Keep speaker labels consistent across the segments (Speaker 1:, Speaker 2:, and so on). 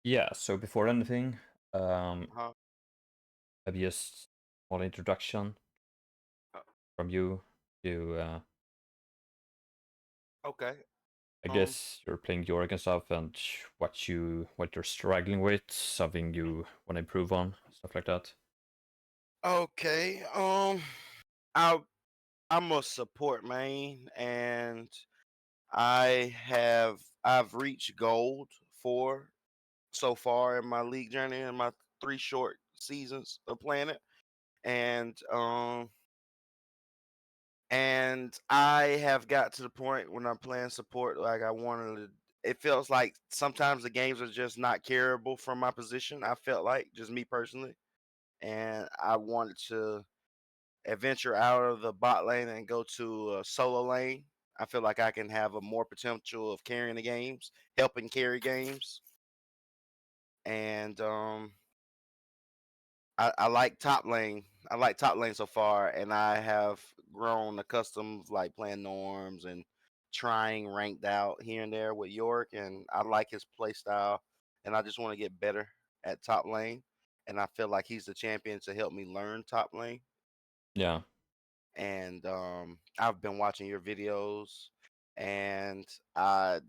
Speaker 1: Yeah, so before anything,
Speaker 2: Uh-huh.
Speaker 1: maybe just small introduction
Speaker 2: Uh,
Speaker 1: from you to,
Speaker 2: okay.
Speaker 1: I
Speaker 2: Um.
Speaker 1: guess you're playing Yorick and stuff, and what you're struggling with, something you want to improve on, stuff like that.
Speaker 2: Okay. I I'm a support main, and I've reached gold 4 so far in my league journey in my 3 short seasons of playing it, and I have got to the point when I'm playing support, like I wanted to. It feels like sometimes the games are just not carryable from my position. I felt like just me personally, and I wanted to adventure out of the bot lane and go to a solo lane. I feel like I can have a more potential of carrying the games, helping carry games, and I like top lane. I like top lane so far, and I have grown accustomed like playing norms and trying ranked out here and there with York, and I like his play style, and I just want to get better at top lane, and I feel like he's the champion to help me learn top lane.
Speaker 1: Yeah,
Speaker 2: And I've been watching your videos, and I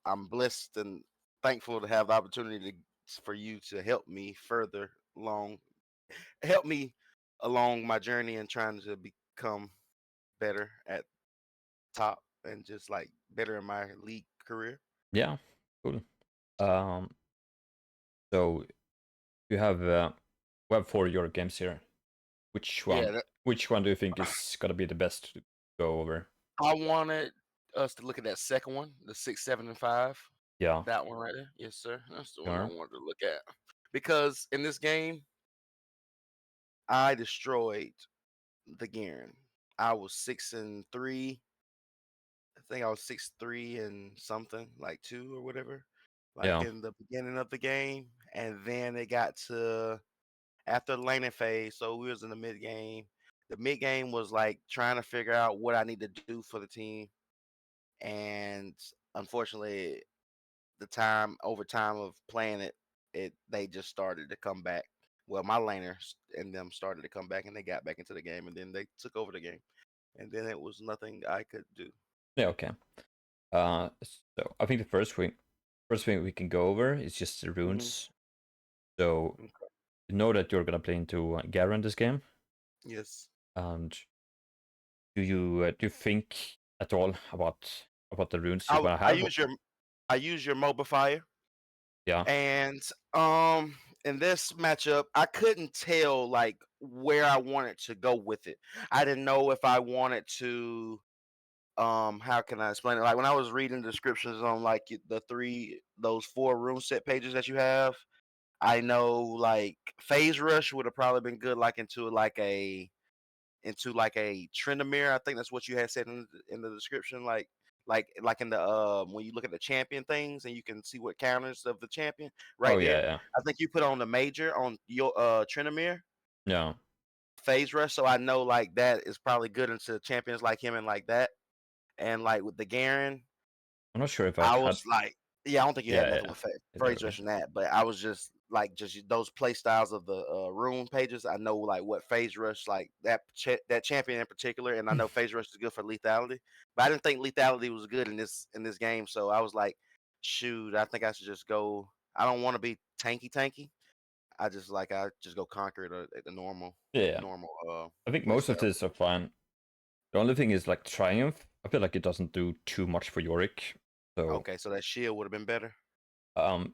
Speaker 2: I'm blessed and thankful to have the opportunity for you to help me along my journey and trying to become better at top and just like better in my league career.
Speaker 1: yeah, cool. Um, so you have we have 4 Yorick games here. Which
Speaker 2: Yeah,
Speaker 1: one? Which one do you think is gonna be the best to go over?
Speaker 2: I wanted us to look at that second one, the 6, 7, and 5.
Speaker 1: Yeah,
Speaker 2: That one right there. Yes, sir. That's the one I
Speaker 1: sure.
Speaker 2: wanted to look at. Because in this game, I destroyed the Garen. I was 6-3. I think I was 6-3 and something, like 2 or whatever, like
Speaker 1: Yeah,
Speaker 2: in the beginning of the game. And then it got to after the laning phase. So we was in the mid game. The mid game was like trying to figure out what I need to do for the team. And unfortunately, over time of playing it they just started to come back. Well, my laners and them started to come back, and they got back into the game, and then they took over the game, and then it was nothing I could do.
Speaker 1: yeah, okay. So I think the first thing we can go over is just the
Speaker 2: Hmm.
Speaker 1: runes. So
Speaker 2: Okay.
Speaker 1: you know that you're gonna play into Garen this game,
Speaker 2: Yes.
Speaker 1: and do you think at all about the runes you're
Speaker 2: I
Speaker 1: gonna
Speaker 2: I
Speaker 1: have?
Speaker 2: use your I use your modifier,
Speaker 1: Yeah,
Speaker 2: and in this matchup, I couldn't tell like where I wanted to go with it. I didn't know if I wanted to how can I explain it? Like when I was reading descriptions on like those 4 room set pages that you have, I know like phase rush would have probably been good like into like a Trendamere. I think that's what you had said in the description. Like in the when you look at the champion things and you can see what counters of the champion
Speaker 1: oh
Speaker 2: right
Speaker 1: yeah,
Speaker 2: there.
Speaker 1: yeah,
Speaker 2: I think you put on the major on your Trendamere
Speaker 1: yeah.
Speaker 2: phase rush, so I know like that is probably good into champions like him and like that. And like with the Garen,
Speaker 1: I'm not sure if I
Speaker 2: I
Speaker 1: had.
Speaker 2: was like, yeah, I don't think you had
Speaker 1: Yeah,
Speaker 2: nothing
Speaker 1: yeah,
Speaker 2: with phase
Speaker 1: exactly.
Speaker 2: rush and that, but I was just like just those play styles of the rune pages. I know like what phase rush like that champion in particular, and I know phase rush is good for lethality, but I didn't think lethality was good in this game. So I was like, shoot, I think I should just go. I don't want to be tanky. I just go conquer it at the
Speaker 1: Yeah, yeah.
Speaker 2: normal
Speaker 1: I think
Speaker 2: play
Speaker 1: most of
Speaker 2: style.
Speaker 1: these are fine. The only thing is like Triumph. I feel like it doesn't do too much for Yorick. So
Speaker 2: Okay, so that shield would have been better.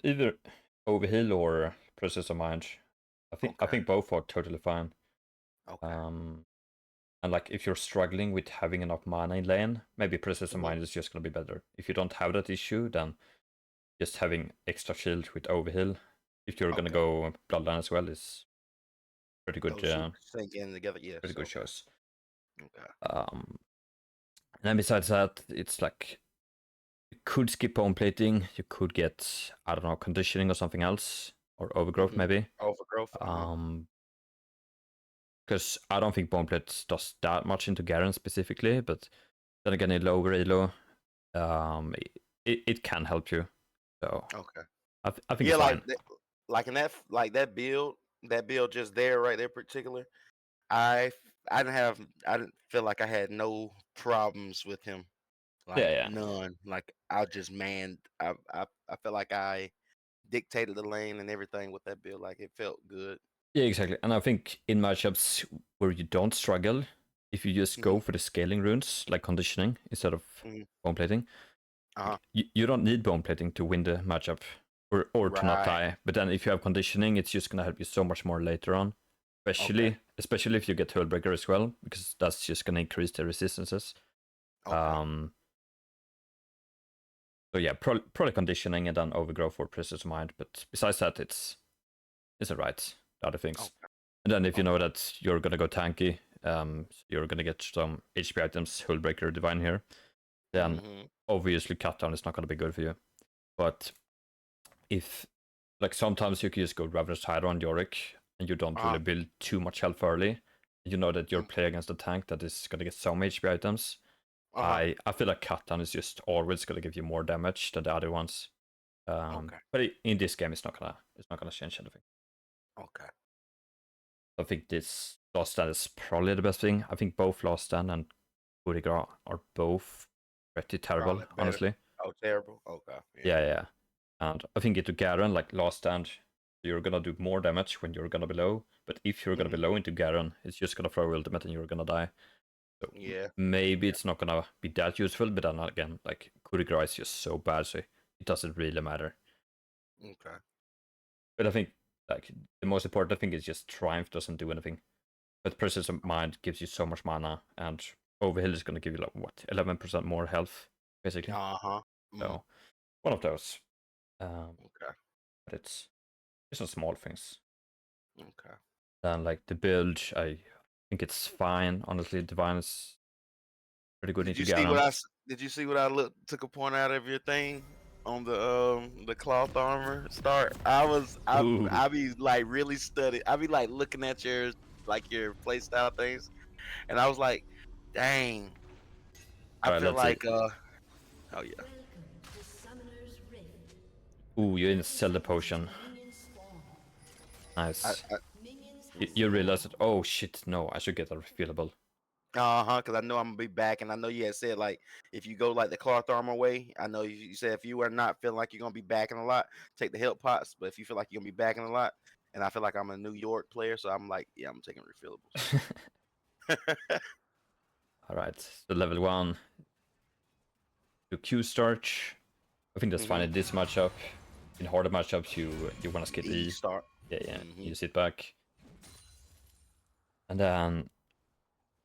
Speaker 1: either Overhill or Process of Mind. I
Speaker 2: Okay,
Speaker 1: think both are totally fine.
Speaker 2: okay.
Speaker 1: Um, and like if you're struggling with having enough mana in lane, maybe Process of
Speaker 2: Hmm.
Speaker 1: Mind is just gonna be better. If you don't have that issue, then just having extra shield with Overhill, if you're gonna
Speaker 2: Okay.
Speaker 1: go Bloodline as well, is pretty good.
Speaker 2: Those should sink in together.
Speaker 1: Pretty
Speaker 2: Yes.
Speaker 1: good
Speaker 2: Okay.
Speaker 1: choice.
Speaker 2: Okay.
Speaker 1: Um, and then besides that, it's like you could skip bone plating. You could get, I don't know, conditioning or something else, or overgrowth
Speaker 2: Mhm.
Speaker 1: maybe.
Speaker 2: Overgrowth, uh-huh.
Speaker 1: Um, because I don't think bone plate does that much into Garen specifically, but then again, in lower elo, it can help you. So
Speaker 2: Okay.
Speaker 1: I think
Speaker 2: Yeah,
Speaker 1: it's fine.
Speaker 2: like in that build just there, right there, particular. I I didn't feel like I had no problems with him,
Speaker 1: Yeah,
Speaker 2: like
Speaker 1: yeah.
Speaker 2: none. Like I just manned. I felt like I dictated the lane and everything with that build. Like it felt good.
Speaker 1: Yeah, exactly. And I think in matchups where you don't struggle, if you just
Speaker 2: Hmm.
Speaker 1: go for the scaling runes, like conditioning, instead of
Speaker 2: Hmm.
Speaker 1: bone plating,
Speaker 2: Uh-huh.
Speaker 1: you don't need bone plating to win the matchup or to not
Speaker 2: Right.
Speaker 1: die. But then if you have conditioning, it's just going to help you so much more later on.
Speaker 2: Okay.
Speaker 1: Especially if you get Hullbreaker as well, because that's just going to increase the resistances.
Speaker 2: Okay.
Speaker 1: Um, so yeah, probably conditioning and then overgrowth for presence of mind. But besides that, it's alright. The other things.
Speaker 2: Okay.
Speaker 1: And then if you know
Speaker 2: Okay.
Speaker 1: that you're gonna go tanky, you're gonna get some HP items, Hullbreaker, Divine here, then
Speaker 2: Hmm.
Speaker 1: obviously cut down is not gonna be good for you. But if like sometimes you can just go Ravenous Hydra on Yorick and you don't
Speaker 2: Uh-huh.
Speaker 1: really build too much health early, you know that you're
Speaker 2: Mm.
Speaker 1: playing against a tank that is gonna get some HP items.
Speaker 2: Uh-huh.
Speaker 1: I feel like cut down is just always gonna give you more damage than the other ones.
Speaker 2: Okay.
Speaker 1: But in this game, it's not gonna change anything.
Speaker 2: Okay.
Speaker 1: I think this Last Stand is probably the best thing. I think both Last Stand and Kurigra are both pretty terrible,
Speaker 2: Probably better.
Speaker 1: honestly.
Speaker 2: Oh, terrible. Okay. Yeah.
Speaker 1: Yeah, yeah. And I think into Garen, like Last Stand, you're gonna do more damage when you're gonna be low. But if you're gonna be
Speaker 2: Hmm.
Speaker 1: low into Garen, it's just gonna throw ultimate and you're gonna die. So
Speaker 2: Yeah.
Speaker 1: maybe
Speaker 2: Yeah.
Speaker 1: it's not gonna be that useful, but then again, like Kurigra is just so bad, so it doesn't really matter.
Speaker 2: Okay.
Speaker 1: But I think like the most important thing is just Triumph doesn't do anything. But Presence of Mind gives you so much mana, and Overhill is going to give you like what 11% more health, basically.
Speaker 2: Uh-huh. Mm.
Speaker 1: So one of those.
Speaker 2: Okay.
Speaker 1: But it's some small things.
Speaker 2: Okay.
Speaker 1: Then like the build, I think it's fine. Honestly, Divine is pretty good
Speaker 2: Did
Speaker 1: into
Speaker 2: you see what
Speaker 1: Garen.
Speaker 2: did you see what I took a point out of your thing on the cloth armor start?
Speaker 1: Ooh.
Speaker 2: I be like really studying. I be like looking at your your play style things, and I was like, dang. I
Speaker 1: All right,
Speaker 2: feel
Speaker 1: let's see.
Speaker 2: like oh yeah.
Speaker 1: Ooh, you didn't sell the potion.
Speaker 2: I,
Speaker 1: Nice.
Speaker 2: I
Speaker 1: You realize that? Oh shit! No, I should get a refillable.
Speaker 2: uh-huh, because I know I'm gonna be back, and I know you had said like if you go like the cloth armor way, I know you said if you are not feeling like you're gonna be backing a lot, take the help pots. But if you feel like you're gonna be backing a lot, and I feel like I'm a New York player, so I'm like, yeah, I'm taking refillables.
Speaker 1: All right, so level 1. Do Q starch. I think that's fine
Speaker 2: Hmm.
Speaker 1: in this matchup. In harder matchups, you want to skip
Speaker 2: E
Speaker 1: E.
Speaker 2: start.
Speaker 1: Yeah, yeah.
Speaker 2: Hmm.
Speaker 1: You sit back. And then,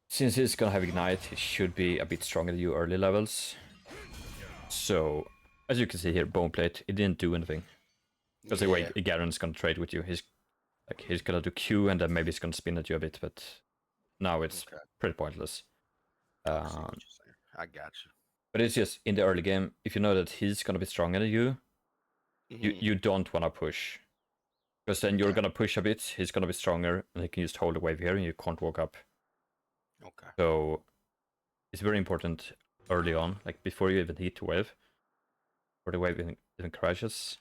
Speaker 1: since he's gonna have Ignite, he should be a bit stronger than you early levels. So, as you can see here, Bone Plate, it didn't do anything. Because the way
Speaker 2: Yeah.
Speaker 1: Garen's gonna trade with you, he's gonna do Q and then maybe he's gonna spin at you a bit, but now it's
Speaker 2: Okay.
Speaker 1: pretty pointless.
Speaker 2: I see what
Speaker 1: Um,
Speaker 2: you're saying. I got
Speaker 1: but it's just in the early game, if you know that he's gonna be stronger than you,
Speaker 2: you.
Speaker 1: you don't wanna push. Because then you're
Speaker 2: Okay.
Speaker 1: gonna push a bit, he's gonna be stronger, and he can just hold the wave here and you can't walk up.
Speaker 2: Okay.
Speaker 1: So it's very important early on, like before you even hit the wave, or the wave even crashes.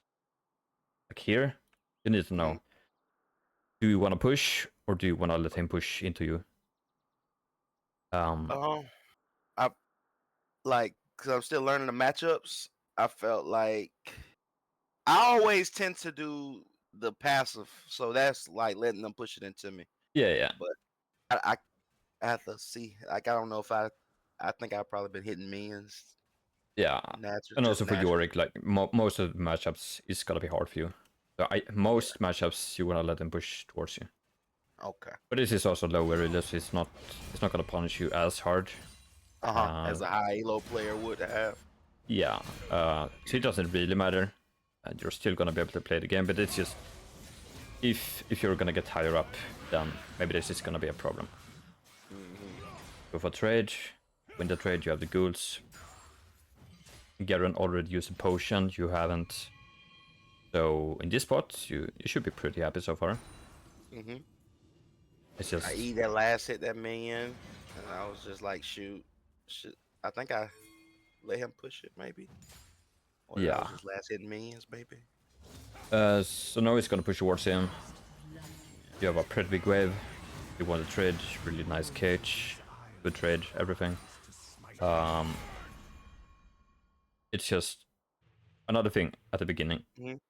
Speaker 1: Like here, you need to
Speaker 2: Mm-hmm.
Speaker 1: know, do you wanna push or do you wanna let him push into you? Um
Speaker 2: I like because I'm still learning the matchups. I felt like I always tend to do the passive, so that's like letting them push it into me.
Speaker 1: yeah, yeah.
Speaker 2: But I have to see. Like I don't know if I think I've probably been hitting minions
Speaker 1: Yeah.
Speaker 2: natural,
Speaker 1: And
Speaker 2: just
Speaker 1: also for
Speaker 2: naturally.
Speaker 1: Yorick, like most of the matchups is gonna be hard for you. So
Speaker 2: Yeah.
Speaker 1: most matchups you wanna let them push towards you.
Speaker 2: Okay.
Speaker 1: But this is also lower really, so it's not gonna punish you as hard.
Speaker 2: Uh-huh.
Speaker 1: Uh
Speaker 2: As a high elo player would have.
Speaker 1: yeah. So it doesn't really matter. And you're still gonna be able to play the game, but it's just if you're gonna get higher up, then maybe this is gonna be a problem.
Speaker 2: Hmm.
Speaker 1: Go for trade. Win the trade, you have the ghouls. Garen already used a potion, you haven't. So in this spot, you should be pretty happy so far.
Speaker 2: Hmm.
Speaker 1: It's
Speaker 2: I
Speaker 1: just
Speaker 2: eat that last hit that minion, and I was just like, shoot. I think I let him push it maybe, or that
Speaker 1: yeah.
Speaker 2: was his last hit minions maybe.
Speaker 1: So now he's gonna push towards him. You have a pretty big wave. You want to trade, really nice cage, good trade, everything. It's just another thing at the beginning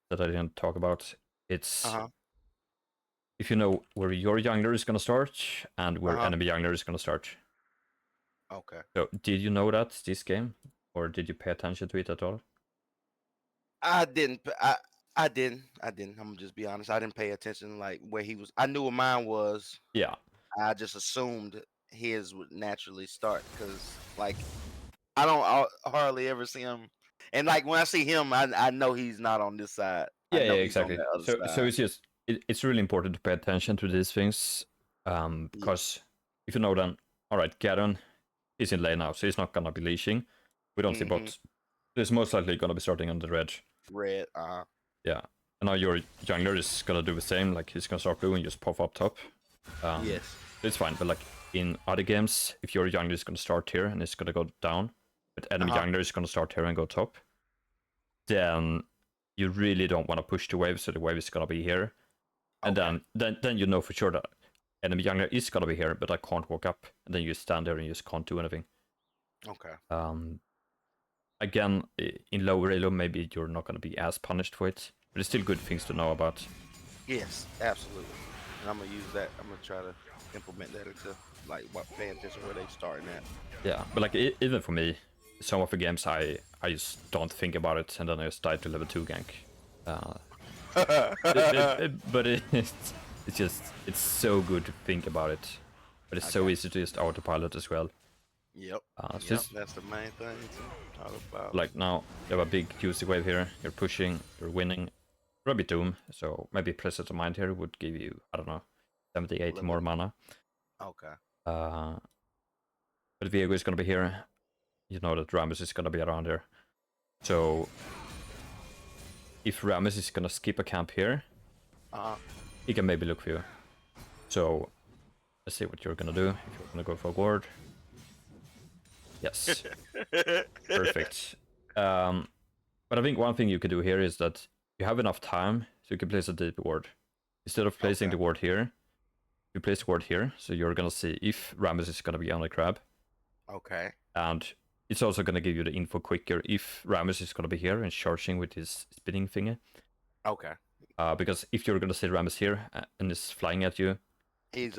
Speaker 1: that I didn't talk about. It's if you know where your jungler is gonna start and where enemy jungler is gonna start.
Speaker 2: Okay.
Speaker 1: So did you know that this game, or did you pay attention to it at all?
Speaker 2: I didn't. I didn't. I'm gonna just be honest. I didn't pay attention like where he was. I knew where mine was.
Speaker 1: Yeah.
Speaker 2: I just assumed his would naturally start because like I don't hardly ever see him. And like when I see him, I know he's not on this side. I
Speaker 1: Yeah,
Speaker 2: know
Speaker 1: yeah,
Speaker 2: he's on
Speaker 1: exactly.
Speaker 2: the other
Speaker 1: So
Speaker 2: side.
Speaker 1: it's just it's really important to pay attention to these things, because if you know then, all right, Garen is in lane now, so he's not gonna be leashing. We don't see bots. He's most likely gonna be starting on the red.
Speaker 2: Red.
Speaker 1: Yeah, and now your jungler is gonna do the same. Like he's gonna start blue and just pop up top.
Speaker 2: Yes.
Speaker 1: It's fine, but like in other games, if your jungler is gonna start here and it's gonna go down, but enemy jungler is gonna start here and go top, then you really don't want to push the wave, so the wave is gonna be here, and then you know for sure that enemy jungler is gonna be here, but I can't walk up, and then you stand there and you just can't do anything.
Speaker 2: Okay.
Speaker 1: Again, in lower elo, maybe you're not gonna be as punished for it, but it's still good things to know about.
Speaker 2: Yes, absolutely. And I'm gonna use that. I'm gonna try to implement that into like paying attention where they starting at.
Speaker 1: Yeah, but like even for me, some of the games I just don't think about it, and then I just die to level 2 gank. But it's just it's so good to think about it, but it's so easy to just autopilot as well.
Speaker 2: Yep.
Speaker 1: So
Speaker 2: that's the main thing to talk about.
Speaker 1: like now you have a big juicy wave here. You're pushing, you're winning. Probably Doom, so maybe Presence of Mind here would give you, I don't know, 70, 80 more mana.
Speaker 2: Okay.
Speaker 1: But Viego is gonna be here. You know that Rammus is gonna be around here. So if Rammus is gonna skip a camp here, he can maybe look for you. So let's see what you're gonna do. If you're gonna go for a ward. Yes. Perfect. But I think one thing you could do here is that you have enough time so you can place a deep ward. Instead of placing the ward here, you place the ward here, so you're gonna see if Rammus is gonna be on the crab.
Speaker 2: Okay.
Speaker 1: And it's also gonna give you the info quicker if Rammus is gonna be here and charging with his spinning thingy.
Speaker 2: Okay.
Speaker 1: Because if you're gonna see Rammus here and is flying at you,
Speaker 2: he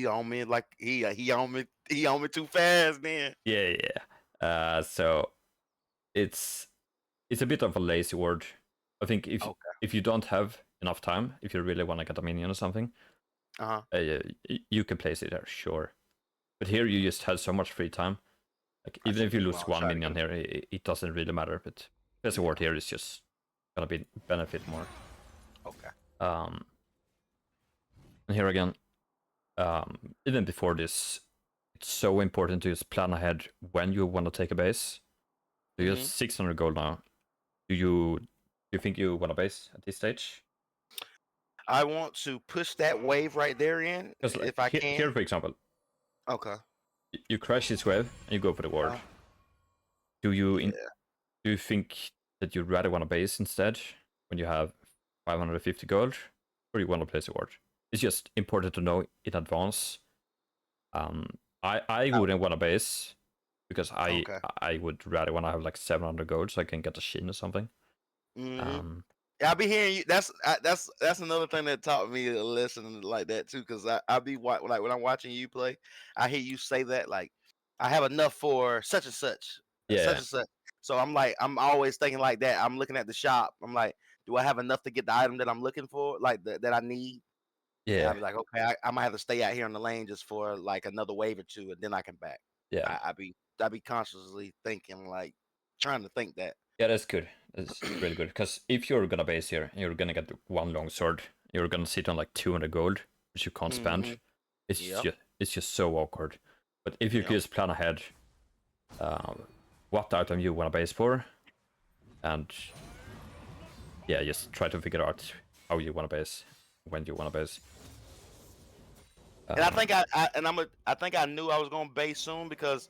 Speaker 2: on me like he on me too fast, man.
Speaker 1: Yeah. So it's a bit of a lazy word. I think if you don't have enough time, if you really want to get a minion or something, you can place it there, sure. But here you just have so much free time. Like even if you lose one minion here, it doesn't really matter. But place a ward here is just gonna be benefit more.
Speaker 2: Okay.
Speaker 1: And here again, even before this, it's so important to just plan ahead when you want to take a base. So you have 600 gold now. Do you think you want a base at this stage?
Speaker 2: I want to push that wave right there in if I can.
Speaker 1: Here, for example.
Speaker 2: Okay.
Speaker 1: You crash this wave and you go for the ward. Do you think that you'd rather want a base instead when you have 550 gold, or you want to place a ward? It's just important to know in advance. I wouldn't want a base because I would rather want to have like 700 gold so I can get a shin or something.
Speaker 2: I'll be hearing you. That's another thing that taught me a lesson like that too. Because I be like when I'm watching you play, I hear you say that like I have enough for such and such, such and such. So I'm always thinking like that. I'm looking at the shop. I'm like, do I have enough to get the item that I'm looking for, like that I need?
Speaker 1: Yeah.
Speaker 2: And I'll be like, okay, I might have to stay out here on the lane just for like another wave or two, and then I can back.
Speaker 1: Yeah.
Speaker 2: I be consciously thinking like trying to think that.
Speaker 1: Yeah, that's good. That's really good. Because if you're gonna base here, you're gonna get one long sword. You're gonna sit on like 200 gold, which you can't spend. It's just so awkward. But if you could just plan ahead, what item you wanna base for, and yeah, just try to figure out how you wanna base, when you wanna base.
Speaker 2: And I think I think I knew I was gonna base soon because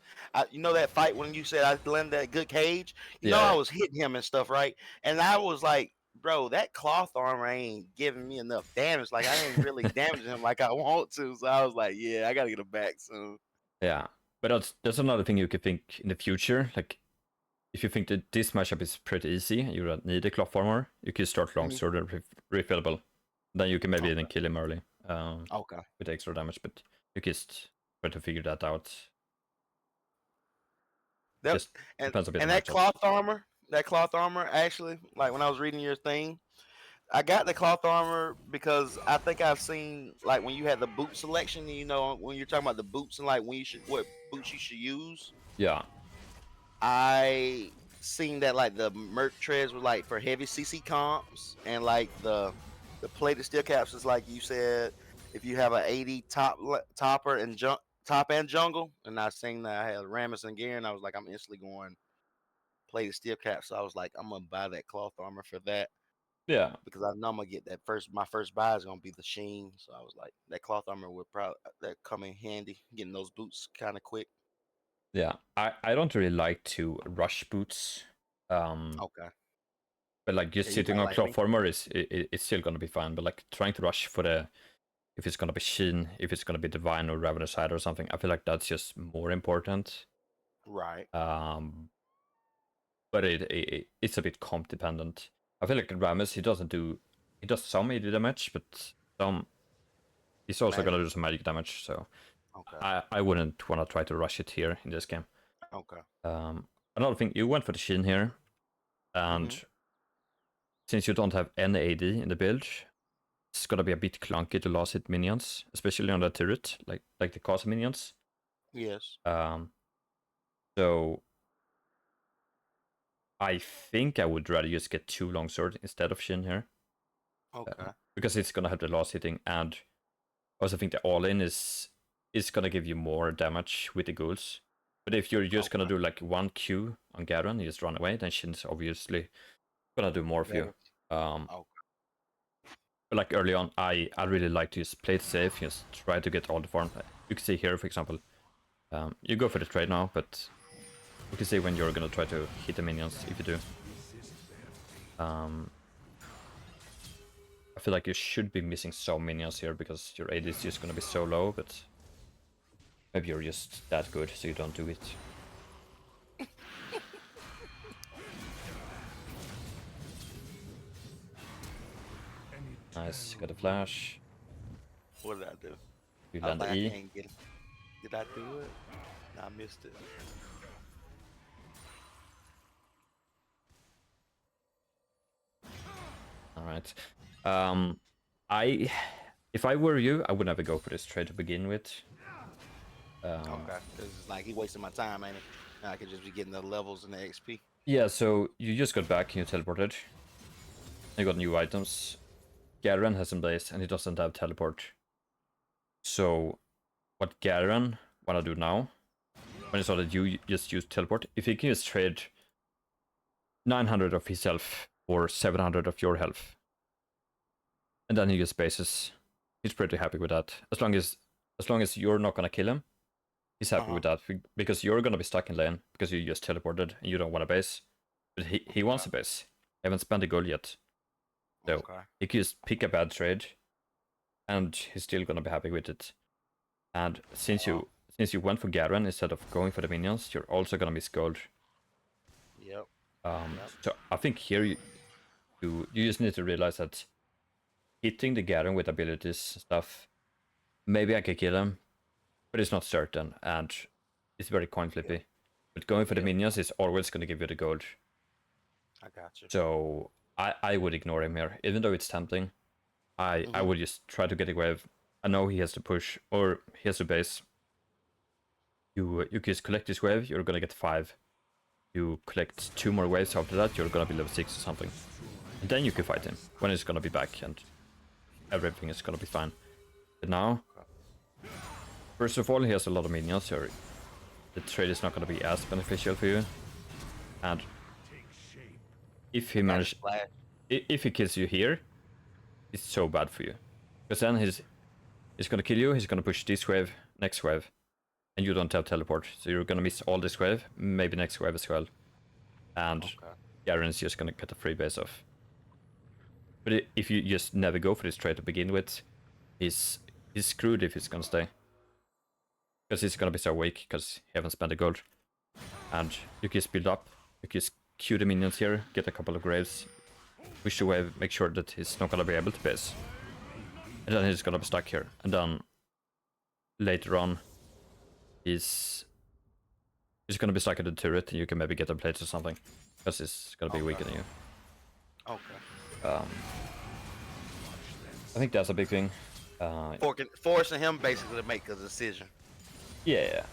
Speaker 2: you know that fight when you said I landed that good cage. You know I was hitting him and stuff, right? And I was like bro, that cloth armor ain't giving me enough damage. Like I ain't really damaging him like I want to. So I was like, yeah, I gotta get him back soon.
Speaker 1: Yeah, but that's another thing you could think in the future. Like, if you think that this matchup is pretty easy, you don't need a cloth armor, you can start longsword and refillable. Then you can maybe even kill him early
Speaker 2: Okay.
Speaker 1: with extra damage, but you just try to figure that out.
Speaker 2: Yep.
Speaker 1: Just depends a bit on
Speaker 2: And
Speaker 1: matchup.
Speaker 2: that cloth armor, actually, like when I was reading your thing, I got the cloth armor because I think I've seen like when you had the boot selection, you know, when you're talking about the boots and like when you should what boots you should use.
Speaker 1: Yeah,
Speaker 2: I seen that like the Merc treads were like for heavy CC comps and like the plated steel caps is like you said if you have an 80 topper and top and jungle, and I seen that I had Ramus and Garen, I was like I'm instantly going plated steel caps, so I was like I'm gonna buy that cloth armor for that
Speaker 1: yeah,
Speaker 2: because I know I'm gonna get that first. My first buy is gonna be the Sheen, so I was like that cloth armor would probably that come in handy getting those boots kind of quick.
Speaker 1: yeah. I don't really like to rush boots.
Speaker 2: Okay,
Speaker 1: But like just
Speaker 2: yeah, you
Speaker 1: sitting
Speaker 2: probably
Speaker 1: on
Speaker 2: like
Speaker 1: cloth
Speaker 2: me.
Speaker 1: armor it's still gonna be fine. But like trying to rush for the if it's gonna be Sheen, if it's gonna be Divine or Ravenous Side or something, I feel like that's just more important.
Speaker 2: Right,
Speaker 1: But it's a bit comp dependent. I feel like Ramus he does some AD damage, but some he's also
Speaker 2: magic.
Speaker 1: gonna do some magic damage. So
Speaker 2: Okay,
Speaker 1: I wouldn't want to try to rush it here in this game.
Speaker 2: okay.
Speaker 1: Another thing, you went for the Sheen here,
Speaker 2: Mhm.
Speaker 1: and since you don't have any AD in the build, it's gonna be a bit clunky to last hit minions, especially on the turret, like the cast minions.
Speaker 2: Yes.
Speaker 1: Um, so I think I would rather just get 2 longsword instead of Shin here,
Speaker 2: Okay.
Speaker 1: because it's gonna have the last hitting, and I also think the all-in is gonna give you more damage with the ghouls. But if you're just gonna
Speaker 2: Okay.
Speaker 1: do like 1 Q on Garen, you just run away, then Shin's obviously gonna do more for you.
Speaker 2: Better.
Speaker 1: Um,
Speaker 2: Okay.
Speaker 1: but like early on, I really like to just play it safe, just try to get all the farm. You can see here, for example, you go for the trade now, but you can see when you're gonna try to hit the minions if you do. I feel like you should be missing some minions here because your AD is just gonna be so low, but maybe you're just that good so you don't do it. Nice, got a flash.
Speaker 2: What did I do?
Speaker 1: You
Speaker 2: I was
Speaker 1: land the
Speaker 2: like, I
Speaker 1: E.
Speaker 2: can't get it. Did I do it? No, I missed it.
Speaker 1: Alright. I if I were you, I would never go for this trade to begin with.
Speaker 2: Okay. This is like he wasting my time, ain't it? Now I could just be getting the levels and the XP.
Speaker 1: Yeah, so you just got back and you teleported. You got new items. Garen has Blaze and he doesn't have teleport. So what Garen wanna do now, when he saw that you just used teleport, if he can just trade 900 of his health or 700 of your health, and then he just bases, he's pretty happy with that. As long as you're not gonna kill him, he's happy with that because you're gonna be stuck in lane because you just teleported and you don't want a base. But he wants a base. I haven't spent a goal yet. So he can just pick a bad trade and he's still gonna be happy with it. And since you went for Garen instead of going for the minions, you're also gonna miss gold.
Speaker 2: Yep.
Speaker 1: So I think here you just need to realize that hitting the Garen with abilities and stuff, maybe I could kill him, but it's not certain and it's very coin flippy. But going for the minions is always gonna give you the gold.
Speaker 2: I got you.
Speaker 1: So I would ignore him here, even though it's tempting. I would just try to get a wave. I know he has to push or he has to base. You just collect this wave, you're gonna get 5. You collect 2 more waves after that, you're gonna be level 6 or something. And then you can fight him when he's gonna be back and everything is gonna be fine. But now, first of all, he has a lot of minions, so the trade is not gonna be as beneficial for you. And if he manages, if he kills you here, it's so bad for you. Because then he's gonna kill you, he's gonna push this wave, next wave, and you don't have teleport. So you're gonna miss all this wave, maybe next wave as well. And Garen's just gonna get a free base off. But if you just never go for this trade to begin with, he's screwed if he's gonna stay. Because he's gonna be so weak because he haven't spent the gold. And you can just build up, you can just queue the minions here, get a couple of graves, push the wave, make sure that he's not gonna be able to base. And then he's gonna be stuck here. And then later on, he's gonna be stuck at the turret, and you can maybe get a plate or something. Because he's gonna be weaker than you.
Speaker 2: Okay.
Speaker 1: I think that's a big thing.
Speaker 2: Forcing him basically to make a decision.
Speaker 1: Yeah.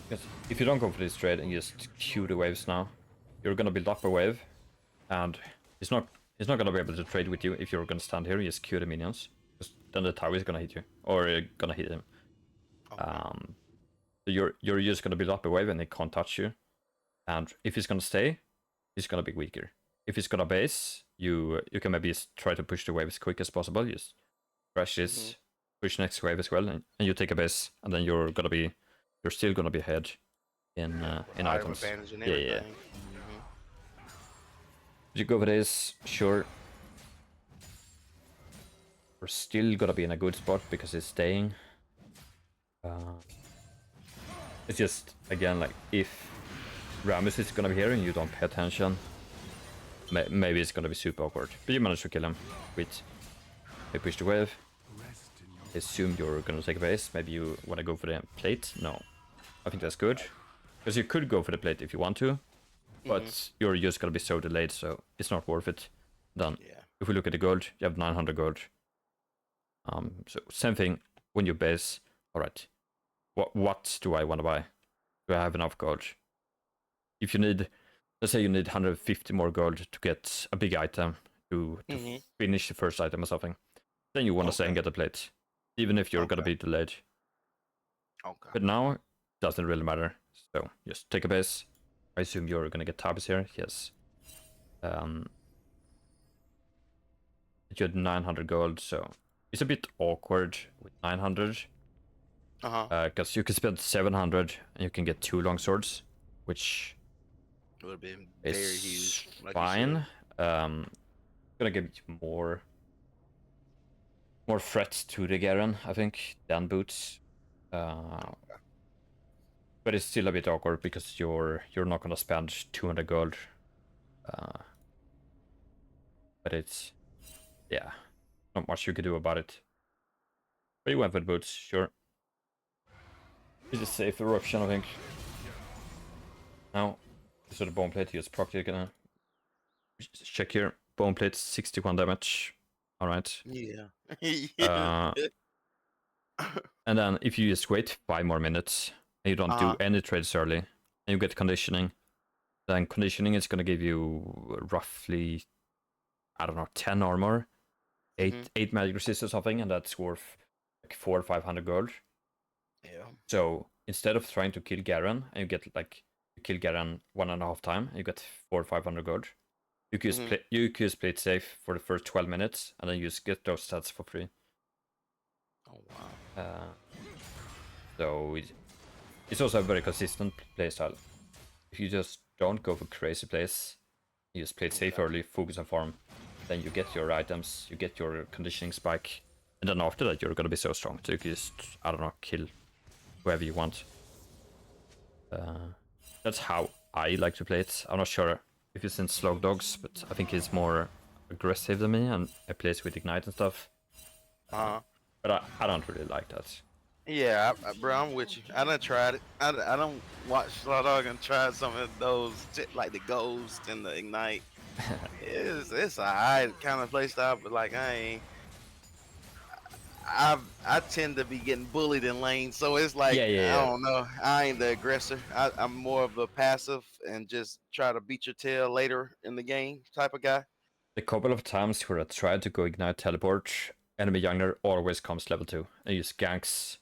Speaker 1: Because if you don't go for this trade and just queue the waves now, you're gonna build up a wave, and he's not gonna be able to trade with you if you're gonna stand here and just queue the minions. Because then the tower is gonna hit you, or gonna hit him.
Speaker 2: Okay.
Speaker 1: So you're just gonna build up a wave and he can't touch you. And if he's gonna stay, he's gonna be weaker. If he's gonna base, you can maybe just try to push the wave as quick as possible. Just crash this, push next wave as well, and you take a base, and then you're still gonna be ahead in items.
Speaker 2: Advantage and
Speaker 1: Yeah.
Speaker 2: everything.
Speaker 1: You go for this, sure. We're still gonna be in a good spot because he's staying. It's just again like if Rammus is gonna be here and you don't pay attention, maybe it's gonna be super awkward. But you managed to kill him with a push the wave. Assume you're gonna take a base. Maybe you wanna go for the plate. No, I think that's good because you could go for the plate if you want to, but you're just gonna be so delayed, so it's not worth it. Then if we look at the gold, you have 900 gold. So same thing when you base. All right, what do I want to buy? Do I have enough gold? If you need, let's say you need 150 more gold to get a big item to finish the first item or something, then you want to say and get a plate, even if you're gonna be delayed.
Speaker 2: Okay.
Speaker 1: But now it doesn't really matter. So just take a base. I assume you're gonna get tabs here. Yes. You had 900 gold, so it's a bit awkward with 900. Because you can spend 700 and you can get 2 long swords, which
Speaker 2: would have been very huge. Like
Speaker 1: fine. Gonna give you more threats to the Garen, I think, than boots. But it's still a bit awkward because you're not gonna spend 200 gold. But it's not much you can do about it. But you went with boots, sure. It's a safer option, I think. Now, so the bone plate, use proc, you're gonna check here. Bone plate, 61 damage. Alright.
Speaker 2: Yeah.
Speaker 1: And then if you just wait 5 more minutes and you don't do any trades early, and you get conditioning, then conditioning is gonna give you roughly, I don't know, 10 armor, 8 magic resist or something, and that's worth like 400 or 500 gold.
Speaker 2: Yeah.
Speaker 1: So instead of trying to kill Garen, and you get like you kill Garen 1.5 times, you get 400 or 500 gold. You can just play it safe for the first 12 minutes, and then you just get those stats for free.
Speaker 2: Oh wow.
Speaker 1: So it's also a very consistent playstyle. If you just don't go for crazy plays, you just play it safe early, focus on farm, then you get your items, you get your conditioning spike, and then after that you're gonna be so strong, so you can just, I don't know, kill whoever you want. That's how I like to play it. I'm not sure if it's in Slog Dogs, but I think he's more aggressive than me, and I play it with Ignite and stuff. But I don't really like that.
Speaker 2: Yeah, bro, I'm with you. I done tried it. I don't watch Slog Dog and try some of those, like the Ghost and the Ignite. it's a high kind of play style, but like I tend to be getting bullied in lane, so it's like I don't know. I ain't the aggressor. I'm more of a passive and just try to beat your tail later in the game type of guy.
Speaker 1: The couple of times where I tried to go Ignite teleport, enemy jungler always comes level 2 and just ganks.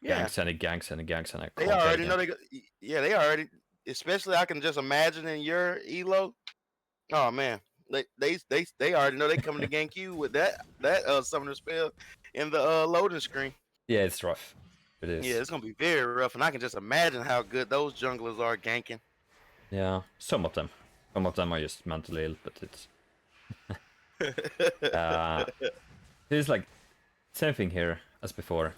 Speaker 1: Ganks and it ganks and it ganks and I
Speaker 2: They already know they already. Especially I can just imagine in your elo. Oh man, they already know they coming to gank you with that summoner spell in the loading screen.
Speaker 1: Yeah, it's rough. It is.
Speaker 2: Yeah, it's gonna be very rough, and I can just imagine how good those junglers are ganking.
Speaker 1: Yeah, some of them are just mentally ill, but Uh, it's like same thing here as before.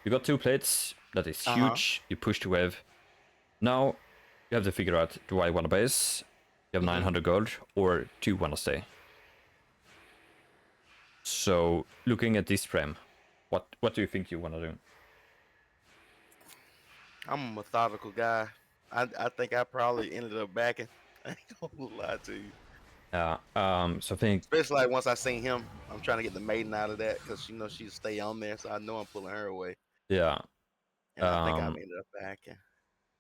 Speaker 1: You got 2 plates. That is
Speaker 2: Uh-huh.
Speaker 1: huge. You push the wave. Now you have to figure out: do I want to base? You have
Speaker 2: Mm-hmm.
Speaker 1: 900 gold, or do you want to stay? So looking at this frame, what do you think you want to do?
Speaker 2: I'm a methodical guy. I think I probably ended up backing. I ain't gonna lie to you.
Speaker 1: So I think,
Speaker 2: Especially like once I seen him, I'm trying to get the maiden out of that because you know she'll stay on there, so I know I'm pulling her away.
Speaker 1: yeah.
Speaker 2: And I think I've
Speaker 1: Um,
Speaker 2: ended up backing.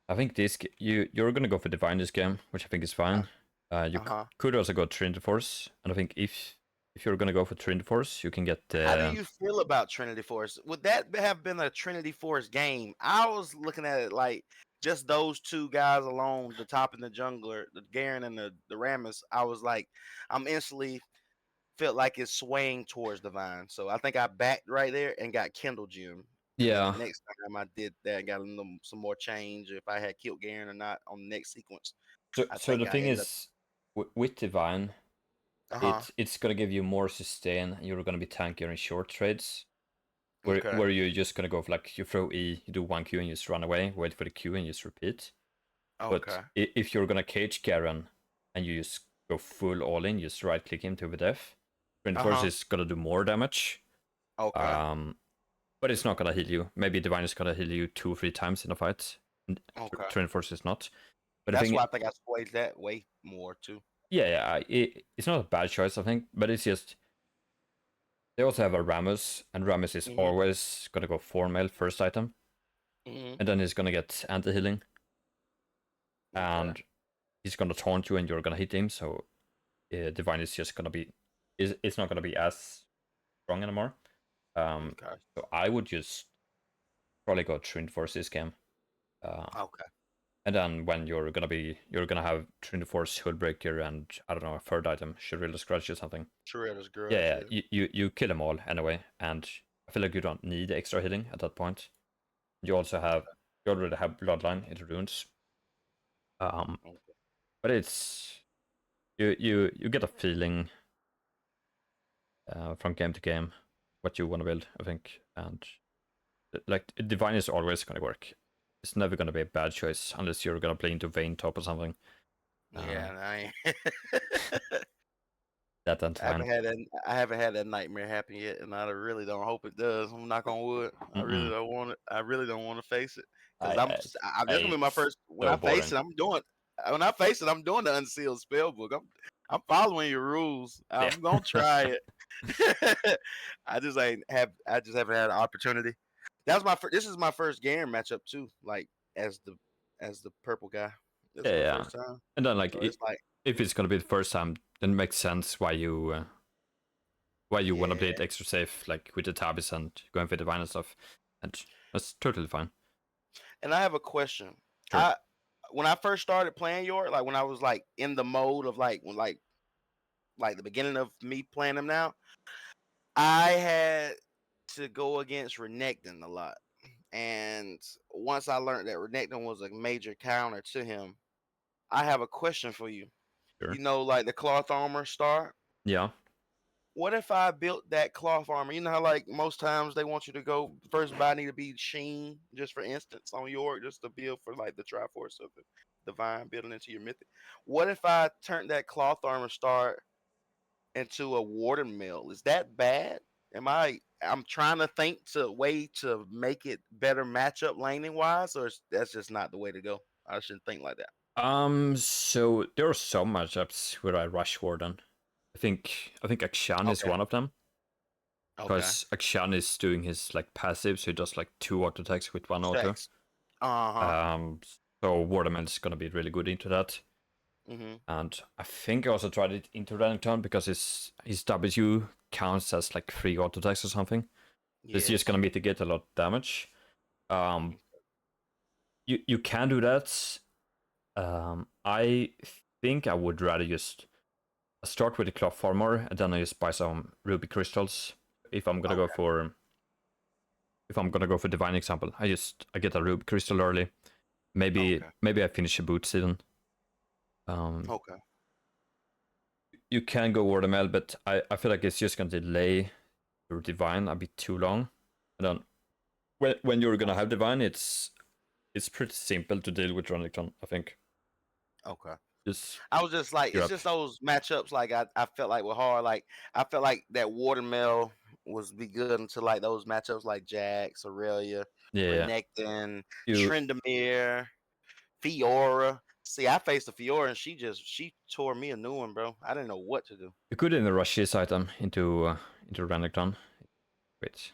Speaker 1: I think you're gonna go for divine this game, which I think is
Speaker 2: Uh
Speaker 1: fine. You
Speaker 2: huh.
Speaker 1: could also go Trinity Force, and I think if you're gonna go for Trinity Force, you can get
Speaker 2: How do you feel about Trinity Force? Would that have been a Trinity Force game? I was looking at it like just those two guys alone, the top and the jungler, the Garen and the Rammus. I was like, I'm instantly felt like it's swaying towards divine. So I think I backed right there and got Kindle Gem. And then
Speaker 1: yeah.
Speaker 2: next time I did that, got a little, some more change if I had killed Garen or not on the next sequence. I
Speaker 1: So
Speaker 2: think
Speaker 1: the
Speaker 2: I
Speaker 1: thing
Speaker 2: ended up.
Speaker 1: is, with divine,
Speaker 2: Uh
Speaker 1: it's gonna give you more sustain. You're gonna be tankier in short trades,
Speaker 2: huh. Okay.
Speaker 1: where you're just gonna go for like you throw E, you do 1 Q and you just run away, wait for the Q and just repeat. But
Speaker 2: Okay.
Speaker 1: if you're gonna cage Garen and you just go full all in, just right click him to the death,
Speaker 2: Uh
Speaker 1: Force
Speaker 2: huh.
Speaker 1: is gonna do more damage.
Speaker 2: Okay.
Speaker 1: Um, but it's not gonna heal you. Maybe Divine is gonna heal you 2 or 3 times in a fight.
Speaker 2: Okay.
Speaker 1: Force is not. But the
Speaker 2: That's
Speaker 1: thing,
Speaker 2: why I think I swayed that way more too.
Speaker 1: yeah, it's not a bad choice, I think, but it's just they also have a Rammus, and Rammus is
Speaker 2: Mhm.
Speaker 1: always gonna go 4 mail first item,
Speaker 2: Mhm.
Speaker 1: and then he's gonna get anti healing,
Speaker 2: Okay.
Speaker 1: and he's gonna taunt you, and you're gonna hit him. So Divine is just gonna be, it's not gonna be as strong anymore.
Speaker 2: Okay.
Speaker 1: So I would just probably go Trin Force this game. Uh,
Speaker 2: Okay.
Speaker 1: and then when you're gonna have Trin Force Hoodbreaker and I don't know a third item, Shrill Scratch or something.
Speaker 2: Shredder's
Speaker 1: Yeah,
Speaker 2: grudge.
Speaker 1: yeah,
Speaker 2: Yeah.
Speaker 1: you kill them all anyway, and I feel like you don't need extra hitting at that point. You also have
Speaker 2: Okay.
Speaker 1: you already have Bloodline, it runes.
Speaker 2: Okay.
Speaker 1: But it's you get a feeling from game to game what you want to build, I think, and like Divine is always gonna work. It's never gonna be a bad choice unless you're gonna play into Vein Top or something.
Speaker 2: Yeah,
Speaker 1: Um,
Speaker 2: and I ain't.
Speaker 1: that's fine.
Speaker 2: I haven't had that nightmare happen yet, and I really don't hope it does. I'm knock on wood. I really
Speaker 1: Mm-mm.
Speaker 2: don't want it. I really don't want to face it because
Speaker 1: I,
Speaker 2: I'm.
Speaker 1: I,
Speaker 2: This gonna be my
Speaker 1: it's
Speaker 2: first. When
Speaker 1: so
Speaker 2: I face
Speaker 1: boring.
Speaker 2: it, I'm doing. When I face it, I'm doing the unsealed spell book. I'm following your rules.
Speaker 1: Yeah.
Speaker 2: I'm gonna try it. I just ain't have. I just haven't had an opportunity. That was my. This is my first game matchup too. Like as the purple guy. This is
Speaker 1: Yeah,
Speaker 2: my
Speaker 1: yeah.
Speaker 2: first time.
Speaker 1: And then like
Speaker 2: So it's like
Speaker 1: if it's gonna be the first time, then it makes sense why you want to play
Speaker 2: yeah.
Speaker 1: it extra safe, like with the tabs and going for divine and stuff, and that's totally fine.
Speaker 2: And I have a question.
Speaker 1: Sure.
Speaker 2: I when I first started playing Yorick, like when I was like in the mode of like when like the beginning of me playing him now, I had to go against Renekton a lot. And once I learned that Renekton was a major counter to him, I have a question for you.
Speaker 1: Sure.
Speaker 2: You know, like the cloth armor star.
Speaker 1: Yeah.
Speaker 2: What if I built that cloth armor? You know how like most times they want you to go first buy need to be Sheen, just for instance, on York, just to build for like the Triforce of the Divine building into your mythic. What if I turned that cloth armor star into a watermill? Is that bad? I'm trying to think to way to make it better matchup laning wise, or that's just not the way to go. I shouldn't think like that.
Speaker 1: So there are some matchups where I rush Warden. I think Akshan is
Speaker 2: Okay.
Speaker 1: one of them
Speaker 2: Okay.
Speaker 1: because Akshan is doing his like passive, so he does like 2 auto attacks with 1 auto.
Speaker 2: Sex. Uh-huh.
Speaker 1: So Warden is gonna be really good into that.
Speaker 2: Mm-hmm.
Speaker 1: And I think I also tried it into Renekton because his W counts as like 3 auto attacks or something. It's just
Speaker 2: Yes.
Speaker 1: gonna mitigate a lot of damage. Um, you can do that. I think I would rather just start with the cloth armor and then I just buy some ruby crystals. If I'm gonna go
Speaker 2: Okay.
Speaker 1: for divine example, I get a ruby crystal early. Maybe
Speaker 2: Okay.
Speaker 1: maybe I finish a boot season. Um,
Speaker 2: Okay.
Speaker 1: you can go word of mouth, but I feel like it's just gonna delay your divine a bit too long. And then when you're gonna have divine, it's pretty simple to deal with Renekton, I think.
Speaker 2: Okay.
Speaker 1: Just
Speaker 2: I was just like,
Speaker 1: you're
Speaker 2: it's
Speaker 1: up.
Speaker 2: just those matchups. Like I felt like were hard. Like I felt like that watermill was be good until like those matchups like Jax, Aurelia,
Speaker 1: Yeah.
Speaker 2: Renekton,
Speaker 1: You
Speaker 2: Tryndamere, Fiora. See, I faced a Fiora and she tore me a new one, bro. I didn't know what to do.
Speaker 1: you could in rush this item into Renekton. Wait.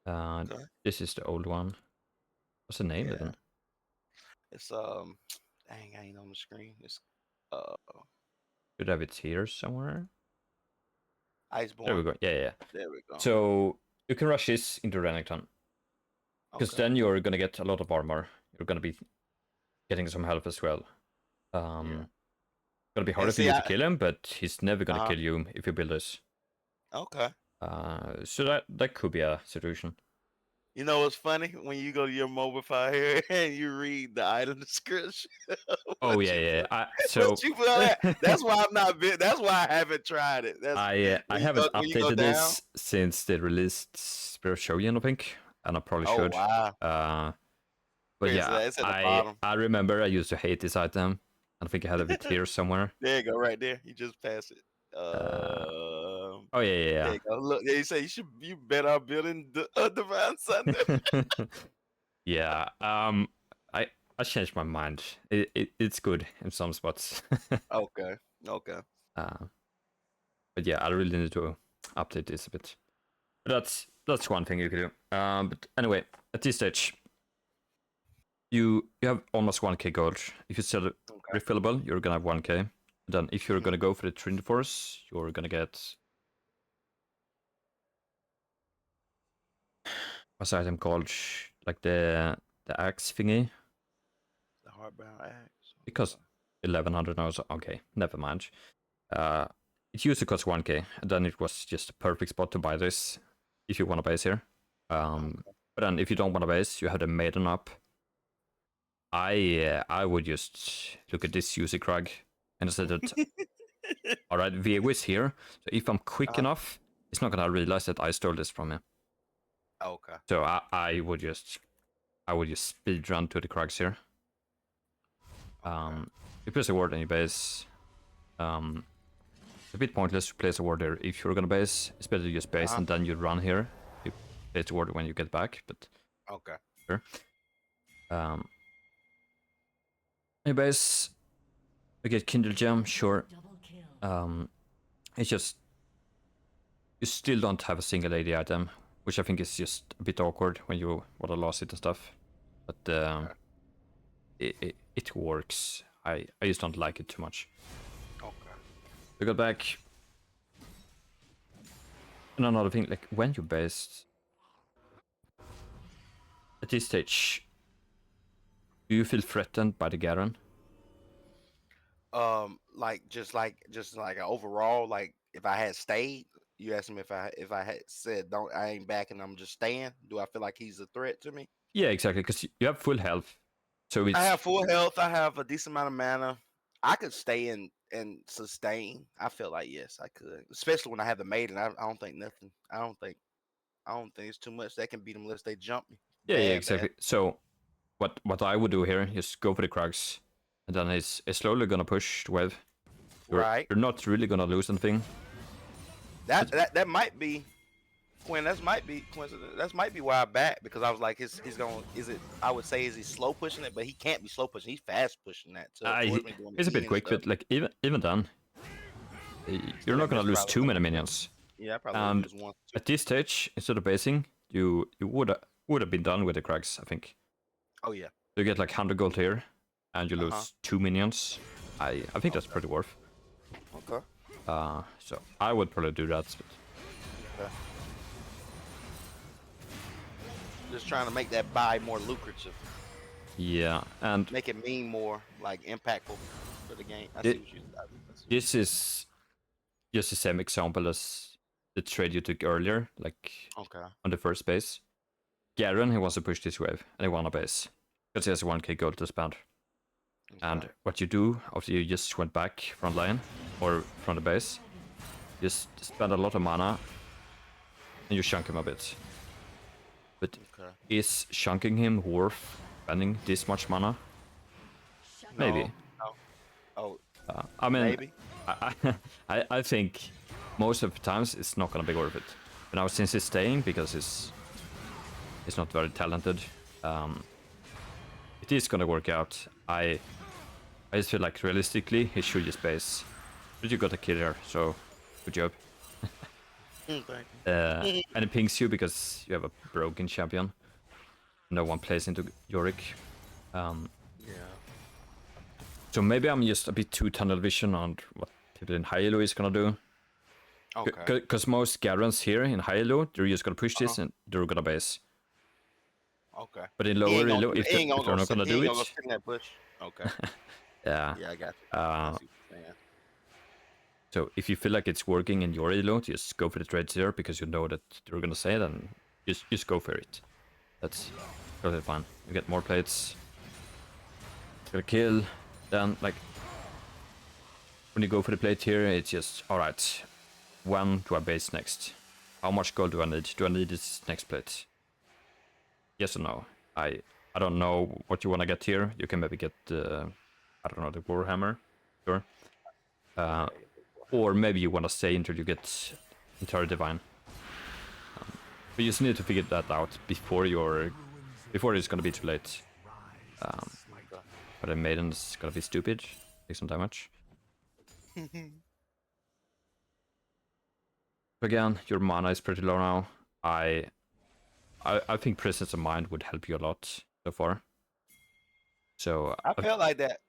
Speaker 2: Okay.
Speaker 1: This is the old one. What's the name
Speaker 2: Yeah.
Speaker 1: then?
Speaker 2: It's dang, I ain't on the screen. It's uh
Speaker 1: Should have it here somewhere. There we
Speaker 2: Iceborne.
Speaker 1: go. Yeah.
Speaker 2: There we go.
Speaker 1: So you can rush this into Renekton. Because
Speaker 2: Okay.
Speaker 1: then you're gonna get a lot of armor. You're gonna be getting some health as well.
Speaker 2: Yeah.
Speaker 1: Gonna be
Speaker 2: And
Speaker 1: harder for
Speaker 2: see,
Speaker 1: you to kill him, but he's never gonna
Speaker 2: uh-huh.
Speaker 1: kill you if you build this.
Speaker 2: Okay.
Speaker 1: So that could be a solution.
Speaker 2: You know what's funny? When you go to your mobile file here and you read the item description,
Speaker 1: Oh
Speaker 2: what
Speaker 1: yeah.
Speaker 2: what you put on that? That's why I'm not bit. That's why I haven't tried it. That's
Speaker 1: I haven't
Speaker 2: when you go
Speaker 1: updated
Speaker 2: down.
Speaker 1: this since they released Spirit Shogun, I think, and I probably
Speaker 2: Oh
Speaker 1: should.
Speaker 2: wow.
Speaker 1: But
Speaker 2: Here's
Speaker 1: yeah,
Speaker 2: that. It's at the
Speaker 1: I
Speaker 2: bottom.
Speaker 1: I remember I used to hate this item, and I think I had it here somewhere.
Speaker 2: There you go, right there. You just pass it.
Speaker 1: Uh, oh yeah.
Speaker 2: There you go. Look, they say you better building the divine thunder.
Speaker 1: Yeah. I changed my mind. It's good in some spots.
Speaker 2: Okay. Okay.
Speaker 1: But yeah, I really need to update this a bit. But that's one thing you could do. But anyway, at this stage, you have almost 1k gold. If you sell it
Speaker 2: Okay.
Speaker 1: refillable, you're gonna have 1k. Then if you're gonna go for the Trinity Force, you're gonna get what's the item called? Like the axe thingy.
Speaker 2: The hardbound axe.
Speaker 1: Because 1100 now, so okay, never mind. It used to cost 1k, and then it was just a perfect spot to buy this if you want to base here. But then if you don't want to base, you have the maiden up. I would just look at this user crag and say that all right, Viego is here, so if I'm quick enough, it's not gonna realize that I stole this from him.
Speaker 2: Okay.
Speaker 1: So I would just speed run to the crags here. You place a ward in your base. It's a bit pointless to place a ward there if you're gonna base. It's better to just base and then you run here. You place the ward when you get back, but
Speaker 2: Okay.
Speaker 1: sure. You base, you get Kindle Gem, sure. It's just you still don't have a single AD item, which I think is just a bit awkward when you want to lost it and stuff. But it works. I just don't like it too much.
Speaker 2: Okay.
Speaker 1: We got back. And another thing, like when you base at this stage, do you feel threatened by the Garen?
Speaker 2: Just like an overall, like if I had stayed, you asked me if I had said don't I ain't back and I'm just staying. Do I feel like he's a threat to me?
Speaker 1: Yeah, exactly, because you have full health. So it's
Speaker 2: I have full health. I have a decent amount of mana. I could stay and sustain. I feel like yes, I could, especially when I have the maiden. I don't think nothing. I don't think it's too much that can beat them unless they jump me.
Speaker 1: yeah,
Speaker 2: Bad.
Speaker 1: exactly. So what I would do here is go for the Krugs, and then it's slowly gonna push the wave.
Speaker 2: Right.
Speaker 1: You're not really gonna lose anything.
Speaker 2: That might be Quinn. That might be coincidence. That might be why I back because I was like, he's going. Is it? I would say is he slow pushing it, but he can't be slow pushing. He's fast pushing that too.
Speaker 1: He's a bit quick, but like even then, you're not gonna lose too many minions.
Speaker 2: Yeah, I probably
Speaker 1: And
Speaker 2: use one.
Speaker 1: at this stage, instead of basing, you would have been done with the Krugs, I think.
Speaker 2: Oh yeah.
Speaker 1: You get like 100 gold here, and you lose 2 minions. I think that's pretty worth.
Speaker 2: Okay.
Speaker 1: So I would probably do that. But...
Speaker 2: Okay. Just trying to make that buy more lucrative.
Speaker 1: Yeah, and
Speaker 2: Make it mean more like impactful for the game. I see what you.
Speaker 1: This is just the same example as the trade you took earlier, like on the first base. Garen, he wants to push this wave, and he won a base because he has 1k gold to spend. And
Speaker 2: Okay.
Speaker 1: what you do after you just went back front line or from the base, just spend a lot of mana and you chunk him a bit. But
Speaker 2: Okay.
Speaker 1: is chunking him worth spending this much mana? Maybe.
Speaker 2: No. No. Oh,
Speaker 1: I mean,
Speaker 2: maybe.
Speaker 1: I think most of the times it's not gonna be worth it. But now since he's staying because he's not very talented, it is gonna work out. I just feel like realistically he should just base. But you got a kill here, so good job.
Speaker 2: Thank you.
Speaker 1: And it pings you because you have a broken champion. No one plays into Yorick.
Speaker 2: Yeah.
Speaker 1: So maybe I'm just a bit too tunnel vision on what people in high elo is gonna do.
Speaker 2: Okay.
Speaker 1: Because most Garens here in high elo, they're just gonna push this
Speaker 2: Uh-huh.
Speaker 1: and they're gonna base.
Speaker 2: Okay.
Speaker 1: But in
Speaker 2: He
Speaker 1: lower
Speaker 2: ain't gonna
Speaker 1: elo,
Speaker 2: do. He ain't
Speaker 1: if
Speaker 2: gonna
Speaker 1: they're
Speaker 2: go
Speaker 1: not
Speaker 2: sit.
Speaker 1: gonna
Speaker 2: He
Speaker 1: do
Speaker 2: ain't gonna go
Speaker 1: it,
Speaker 2: sit in that bush. Okay.
Speaker 1: yeah.
Speaker 2: Yeah, I got you. I see what you're saying.
Speaker 1: So if you feel like it's working in your elo, just go for the trades there because you know that they're gonna say it, and just go for it. That's totally fine. You get more plates, get a kill, then like when you go for the plate here, it's just alright. When do I base next? How much gold do I need? Do I need this next plate? Yes or no? I don't know what you wanna get here. You can maybe get I don't know, the Warhammer, sure. Or maybe you wanna stay until you get entire divine. But you just need to figure that out before it's gonna be too late.
Speaker 2: Okay.
Speaker 1: But a maiden's gonna be stupid, take some damage. Again, your mana is pretty low now. I think presence of mind would help you a lot so far. So
Speaker 2: I felt like that.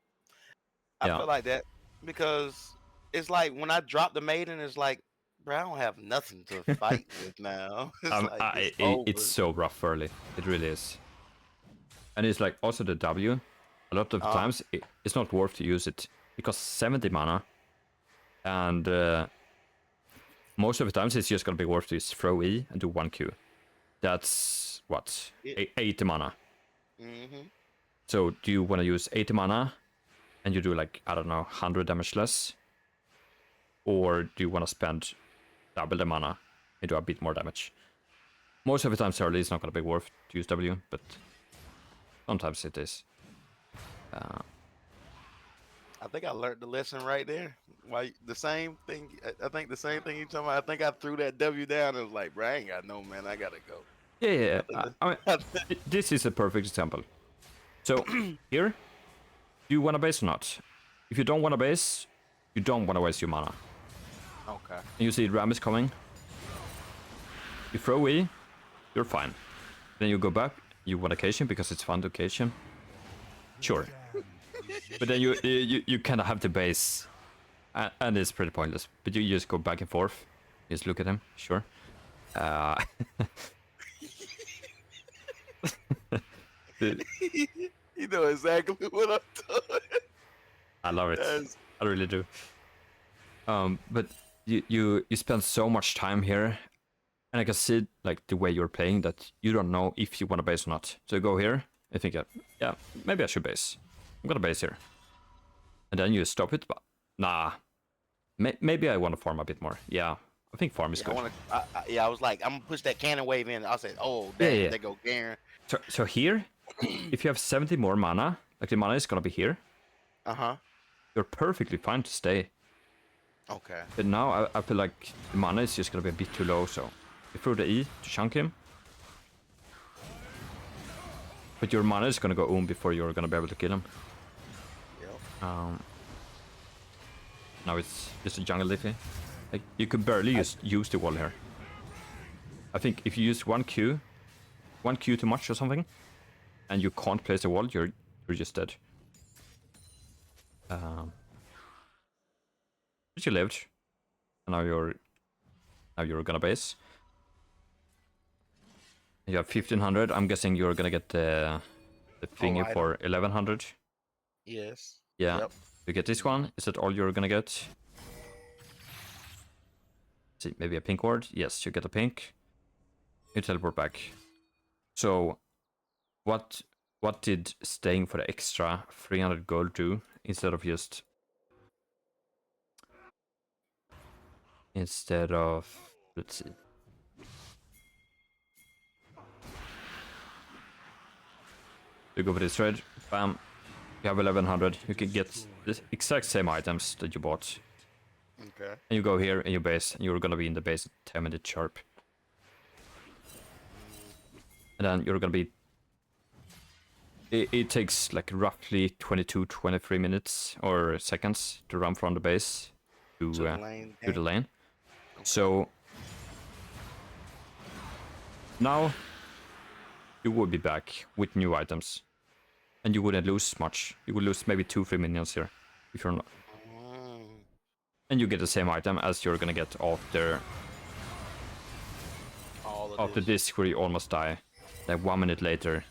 Speaker 2: I
Speaker 1: yeah,
Speaker 2: felt like that because it's like when I drop the maiden, it's like, bro, I don't have nothing to fight with now. It's like it's
Speaker 1: it's
Speaker 2: over.
Speaker 1: so rough early. It really is. And it's like also the W. A lot of
Speaker 2: Uh,
Speaker 1: times it's not worth to use it. It costs 70 mana, and most of the times it's just gonna be worth to just throw E and do 1Q. That's what,
Speaker 2: it,
Speaker 1: 80 mana.
Speaker 2: mm-hmm.
Speaker 1: So do you want to use 80 mana and you do like, I don't know, 100 damage less? Or do you want to spend double the mana and do a bit more damage? Most of the times early it's not going to be worth to use W, but sometimes it is.
Speaker 2: I think I learned the lesson right there. Why the same thing? I think the same thing you talking about. I think I threw that W down and was like, bro, I ain't got no man. I gotta go.
Speaker 1: Yeah.
Speaker 2: I think
Speaker 1: I mean, this is a perfect example. So here, do you want to base or not? If you don't want to base, you don't want to waste your mana.
Speaker 2: okay.
Speaker 1: And you see Ram is coming. You throw E, you're fine. Then you go back, you want occasion because it's fun to occasion. Sure. But then you kind of have to base. And it's pretty pointless. But you just go back and forth. Just look at him, sure.
Speaker 2: You know exactly what I'm doing.
Speaker 1: I love it.
Speaker 2: That's,
Speaker 1: I really do. But you spend so much time here, and I can see like the way you're playing that you don't know if you want to base or not. So you go here, and think, yeah, maybe I should base. I'm gonna base here, and then you stop it. But nah, maybe I want to farm a bit more. Yeah, I think farm is
Speaker 2: yeah,
Speaker 1: good.
Speaker 2: I was like, I'm gonna push that cannon wave in. I said, oh
Speaker 1: Yeah,
Speaker 2: damn,
Speaker 1: yeah.
Speaker 2: they go Garen.
Speaker 1: So here, if you have 70 more mana, like the mana is gonna be here,
Speaker 2: Uh-huh.
Speaker 1: you're perfectly fine to stay.
Speaker 2: Okay.
Speaker 1: But now I feel like the mana is just gonna be a bit too low, so you throw the E to chunk him. But your mana is gonna go before you're gonna be able to kill him.
Speaker 2: Yep.
Speaker 1: Now it's just a jungle leafy. Like you could barely use the wall here. I think if you use 1Q too much or something, and you can't place the wall, you're just dead. But you lived, and now you're gonna base. You have 1500. I'm guessing you're gonna get the thingy
Speaker 2: item.
Speaker 1: for 1100.
Speaker 2: Yes.
Speaker 1: Yeah.
Speaker 2: Yep.
Speaker 1: You get this one. Is that all you're gonna get? See, maybe a pink ward. Yes, you get a pink. You teleport back. So, what what did staying for the extra 300 gold do instead of just... Let's see. You go for this trade, bam, you have 1100, you can get the exact same items that you bought.
Speaker 2: Okay.
Speaker 1: And you go here in your base, and you're gonna be in the base at 10 minutes sharp. And then you're gonna be... It takes like roughly 22-23 minutes or seconds to run from the base to the lane.
Speaker 2: Okay.
Speaker 1: So now you would be back with new items, and you wouldn't lose much. You would lose maybe 2-3 minions here if you're not. And you get the same item as you're gonna get after this, where you almost die. Like 1 minute later,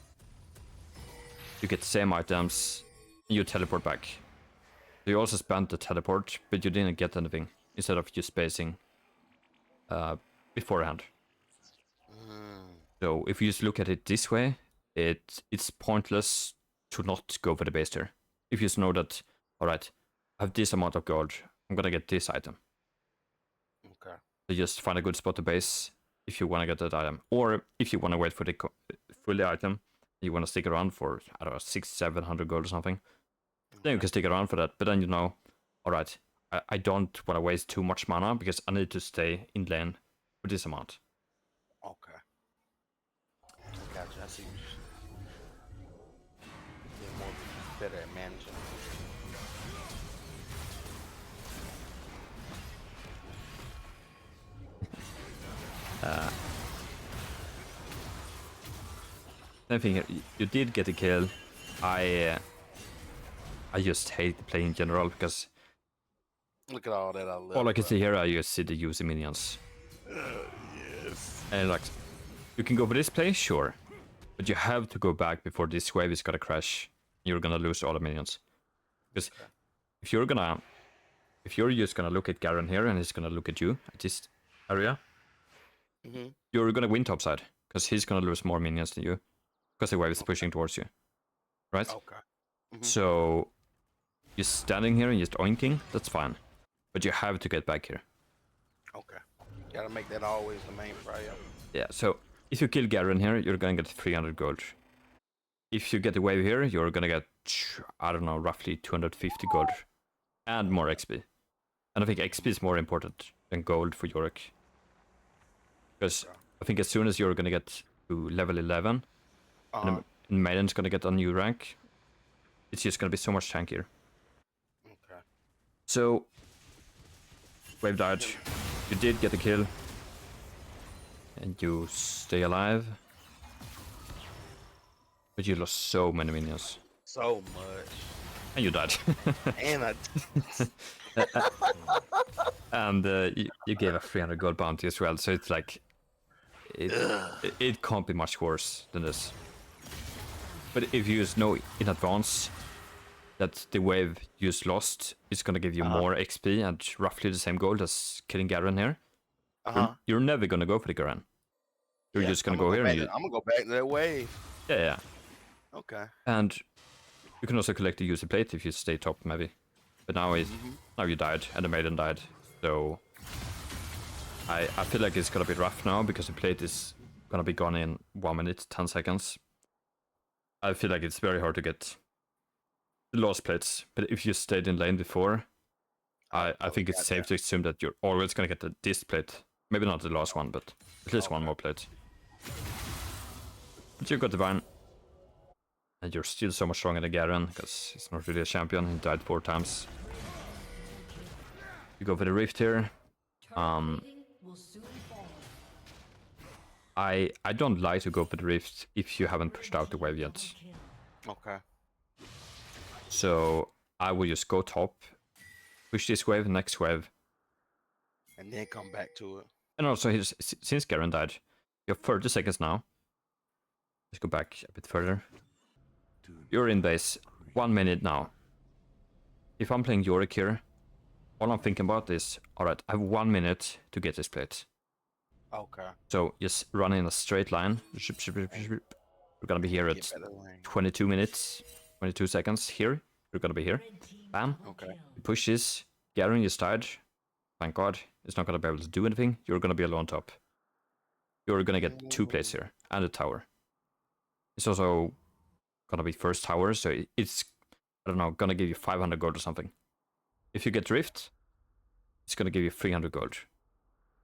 Speaker 1: you get the same items, and you teleport back. So you also spent the teleport, but you didn't get anything instead of just spacing beforehand. So if you just look at it this way, it's pointless to not go for the base there. If you just know that, alright, I have this amount of gold, I'm gonna get this item.
Speaker 2: Okay.
Speaker 1: So just find a good spot to base if you want to get that item. Or if you want to wait for the fully item, you want to stick around for, I don't know, 600-700 gold or something, then you can stick around for that. But then you know, alright, I don't want to waste too much mana because I need to stay in lane for this amount.
Speaker 2: Okay. I got you. I see. You're more better at managing.
Speaker 1: Same thing here. You did get a kill. I just hate the play in general because
Speaker 2: Look at all that I left.
Speaker 1: all I can see here, I just see the using minions.
Speaker 2: Yes.
Speaker 1: And like, you can go for this play, sure, but you have to go back before this wave is gonna crash. You're gonna lose all the minions. Because if you're just gonna look at Garen here and he's gonna look at you at this area, you're gonna win topside because he's gonna lose more minions than you because the wave is pushing towards you, right?
Speaker 2: Okay.
Speaker 1: So just standing here and just oinking, that's fine, but you have to get back here.
Speaker 2: Okay. Gotta make that always the main priority.
Speaker 1: Yeah, so if you kill Garen here, you're gonna get 300 gold. If you get the wave here, you're gonna get, I don't know, roughly 250 gold and more XP. And I think XP is more important than gold for Yorick. Because I think as soon as you're gonna get to level 11, and Maiden's gonna get a new rank, it's just gonna be so much tankier.
Speaker 2: Okay.
Speaker 1: So, wave died. You did get a kill. And you stay alive. But you lost so many minions.
Speaker 2: So much.
Speaker 1: And you died.
Speaker 2: And I.
Speaker 1: And you gave a 300 gold bounty as well, so it's like... It can't be much worse than this. But if you just know in advance that the wave you just lost is gonna give you more XP and roughly the same gold as killing Garen here, you're never gonna go for the Garen. You're just gonna go here and
Speaker 2: I'm gonna go back to that wave.
Speaker 1: Yeah.
Speaker 2: Okay.
Speaker 1: And you can also collect the user plate if you stay top, maybe. But now now you died, and the maiden died. So I feel like it's gonna be rough now because the plate is gonna be gone in 1 minute, 10 seconds. I feel like it's very hard to get the last plates. But if you stayed in lane before, I think it's safe to assume that you're always gonna get this plate. Maybe not the last one, but at least one more plate. But you got Divine. And you're still so much stronger than Garen, because he's not really a champion, he died 4 times. You go for the Rift here. I don't like to go for the Rift if you haven't pushed out the wave yet.
Speaker 2: Okay.
Speaker 1: So I will just go top, push this wave, next wave.
Speaker 2: And then come back to it.
Speaker 1: And also, since Garen died, you have 30 seconds now. Let's go back a bit further. You're in base, 1 minute now. If I'm playing Yorick here, all I'm thinking about is, alright, I have 1 minute to get this plate.
Speaker 2: Okay.
Speaker 1: So just run in a straight line, We're gonna be here
Speaker 2: Get
Speaker 1: at
Speaker 2: back to the lane.
Speaker 1: 22 minutes, 22 seconds here. We're gonna be here. Bam.
Speaker 2: Okay.
Speaker 1: You push this. Garen is tired. Thank God. It's not gonna be able to do anything. You're gonna be alone top. You're gonna get 2 plays here and a tower. It's also gonna be first tower, so it's, I don't know, gonna give you 500 gold or something. If you get Rift, it's gonna give you 300 gold.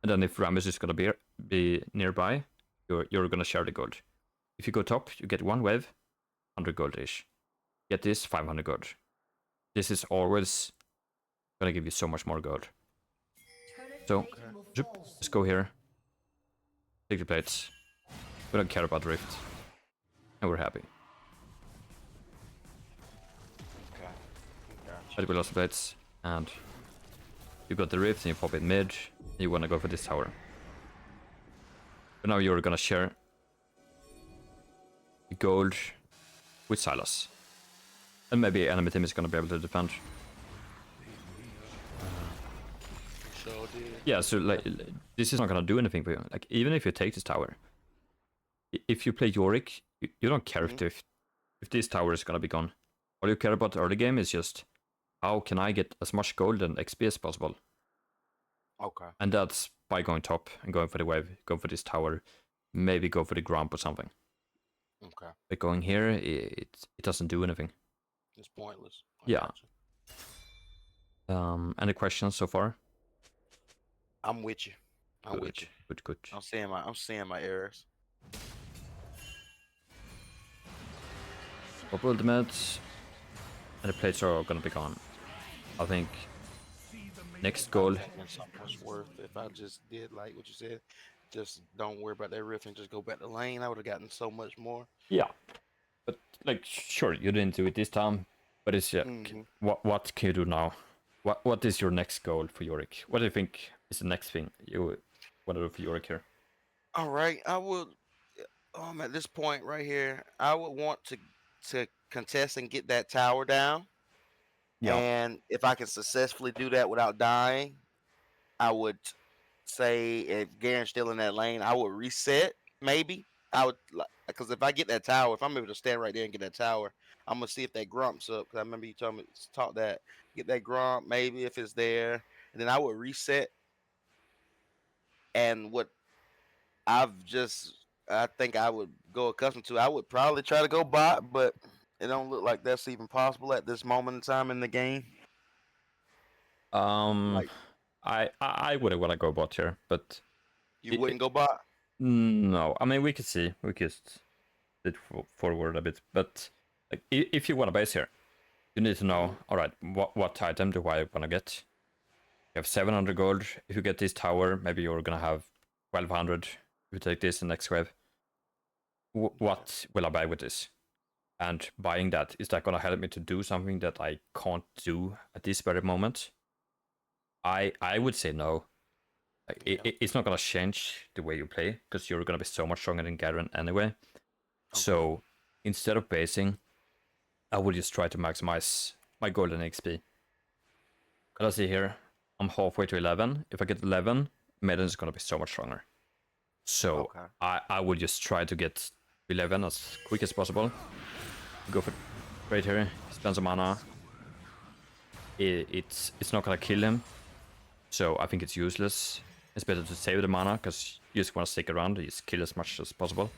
Speaker 1: And then if Rammus is gonna be nearby, you're gonna share the gold. If you go top, you get 1 wave, 100 gold-ish. Get this, 500 gold. This is always gonna give you so much more gold. So, let's go here. Take the plates. We don't care about Rift. And we're happy.
Speaker 2: Okay.
Speaker 1: But we lost the plates, and you got the Rift, and you pop it mid, and you wanna go for this tower. But now you're gonna share the gold with Silas. And maybe enemy team is gonna be able to defend.
Speaker 2: Sure did.
Speaker 1: Yeah, so like this is not gonna do anything for you. Like even if you take this tower, if you play Yorick, you don't care if this tower is gonna be gone. All you care about early game is just how can I get as much gold and XP as possible.
Speaker 2: Okay.
Speaker 1: And that's by going top and going for the wave, go for this tower, maybe go for the grump or something.
Speaker 2: Okay.
Speaker 1: But going here, it doesn't do anything.
Speaker 2: It's pointless.
Speaker 1: Yeah. Any questions so far?
Speaker 2: I'm with you. I'm with you.
Speaker 1: Good.
Speaker 2: I'm seeing my errors.
Speaker 1: Pop ultimates, and the plates are gonna be gone. I think next goal.
Speaker 2: Something was worth if I just did like what you said. Just don't worry about that rift and just go back to lane. I would have gotten so much more.
Speaker 1: Yeah, but like sure you didn't do it this time, but it's what can you do now? What is your next goal for Yorick? What do you think is the next thing you want to do for Yorick here?
Speaker 2: All right, I would. At this point right here, I would want to contest and get that tower down.
Speaker 1: Yeah.
Speaker 2: And if I can successfully do that without dying, I would say if Garen's still in that lane, I would reset. Maybe I would, because if I get that tower, if I'm able to stand right there and get that tower, I'm gonna see if that grump's up. Because I remember you told me talk that get that grump, maybe if it's there, and then I would reset. And what I think I would go accustomed to. I would probably try to go bot, but it don't look like that's even possible at this moment in time in the game.
Speaker 1: Like, I wouldn't want to go bot here, but
Speaker 2: you wouldn't go bot.
Speaker 1: No, I mean we could see, we could sit forward a bit, but like if you want to base here, you need to know. All right, what item do I want to get? You have 700 gold. If you get this tower, maybe you're gonna have 1200. If you take this in next wave, what will I buy with this? And buying that, is that gonna help me to do something that I can't do at this very moment? I would say no. Like, it's not gonna change the way you play because you're gonna be so much stronger than Garen anyway. Okay. So instead of basing, I would just try to maximize my golden XP. Let's see here. I'm halfway to 11. If I get 11, Maiden is gonna be so much stronger. So I would just try to get 11 as quick as possible. Go for right here. Spend some mana. It's not gonna kill him, so I think it's useless. It's better to save the mana because you just want to stick around. Just kill as much as possible.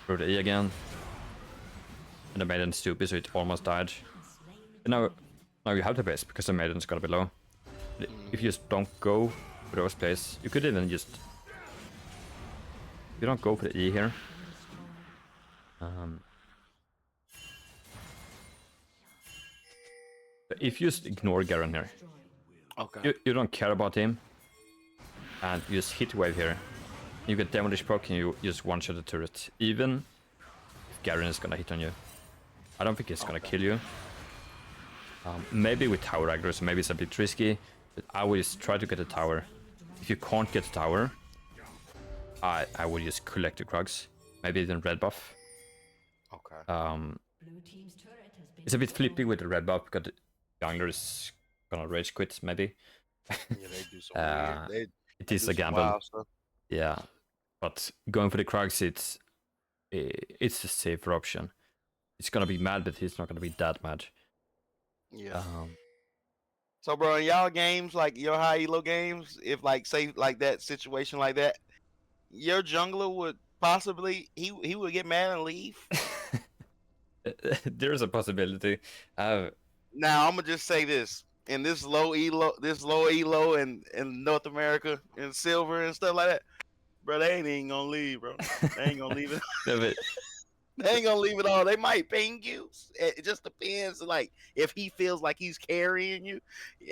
Speaker 1: Throw the E again, and the Maiden's stupid, so it almost died. And now you have the base because the Maiden's gonna be low. If you just don't go for those plays, you could even just. You don't go for the E here. If you just ignore Garen here, you don't care about him, and you just hit wave here, you get damage proc and you just one-shot the turret, even if Garen is gonna hit on you. I don't think it's gonna kill you. Maybe with tower aggro, so maybe it's a bit risky, but I will just try to get the tower. If you can't get the tower, I would just collect the Krugs, maybe even red buff. It's a bit flippy with the red buff because the jungler is gonna rage quit, maybe.
Speaker 2: Yeah, they do some weird.
Speaker 1: It is a gamble. Yeah, But going for the Krugs, it's a safer option. He's gonna be mad, but he's not gonna be that mad.
Speaker 2: Yeah. So, bro, in y'all games, like your high elo games, if like say like that situation like that, your jungler would possibly he would get mad and leave.
Speaker 1: There's a possibility.
Speaker 2: Now I'm gonna just say this: in this low elo in North America in silver and stuff like that, bro, they ain't even gonna leave, bro. They ain't gonna leave it.
Speaker 1: No, but
Speaker 2: They ain't gonna leave it all. They might ping you. It just depends. Like if he feels like he's carrying you,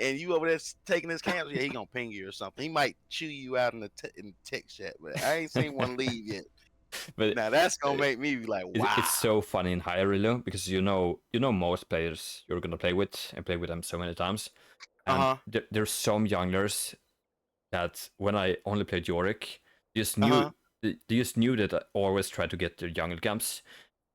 Speaker 2: and you over there taking his camps, yeah, he gonna ping you or something. He might chew you out in the text chat, but I ain't seen one leave yet.
Speaker 1: but
Speaker 2: Now that's gonna make me be like, wow.
Speaker 1: it's so funny in higher elo because you know most players you're gonna play with and play with them so many times, and there's some junglers that when I only played Yorick, just knew they just knew that I always tried to get their jungle camps,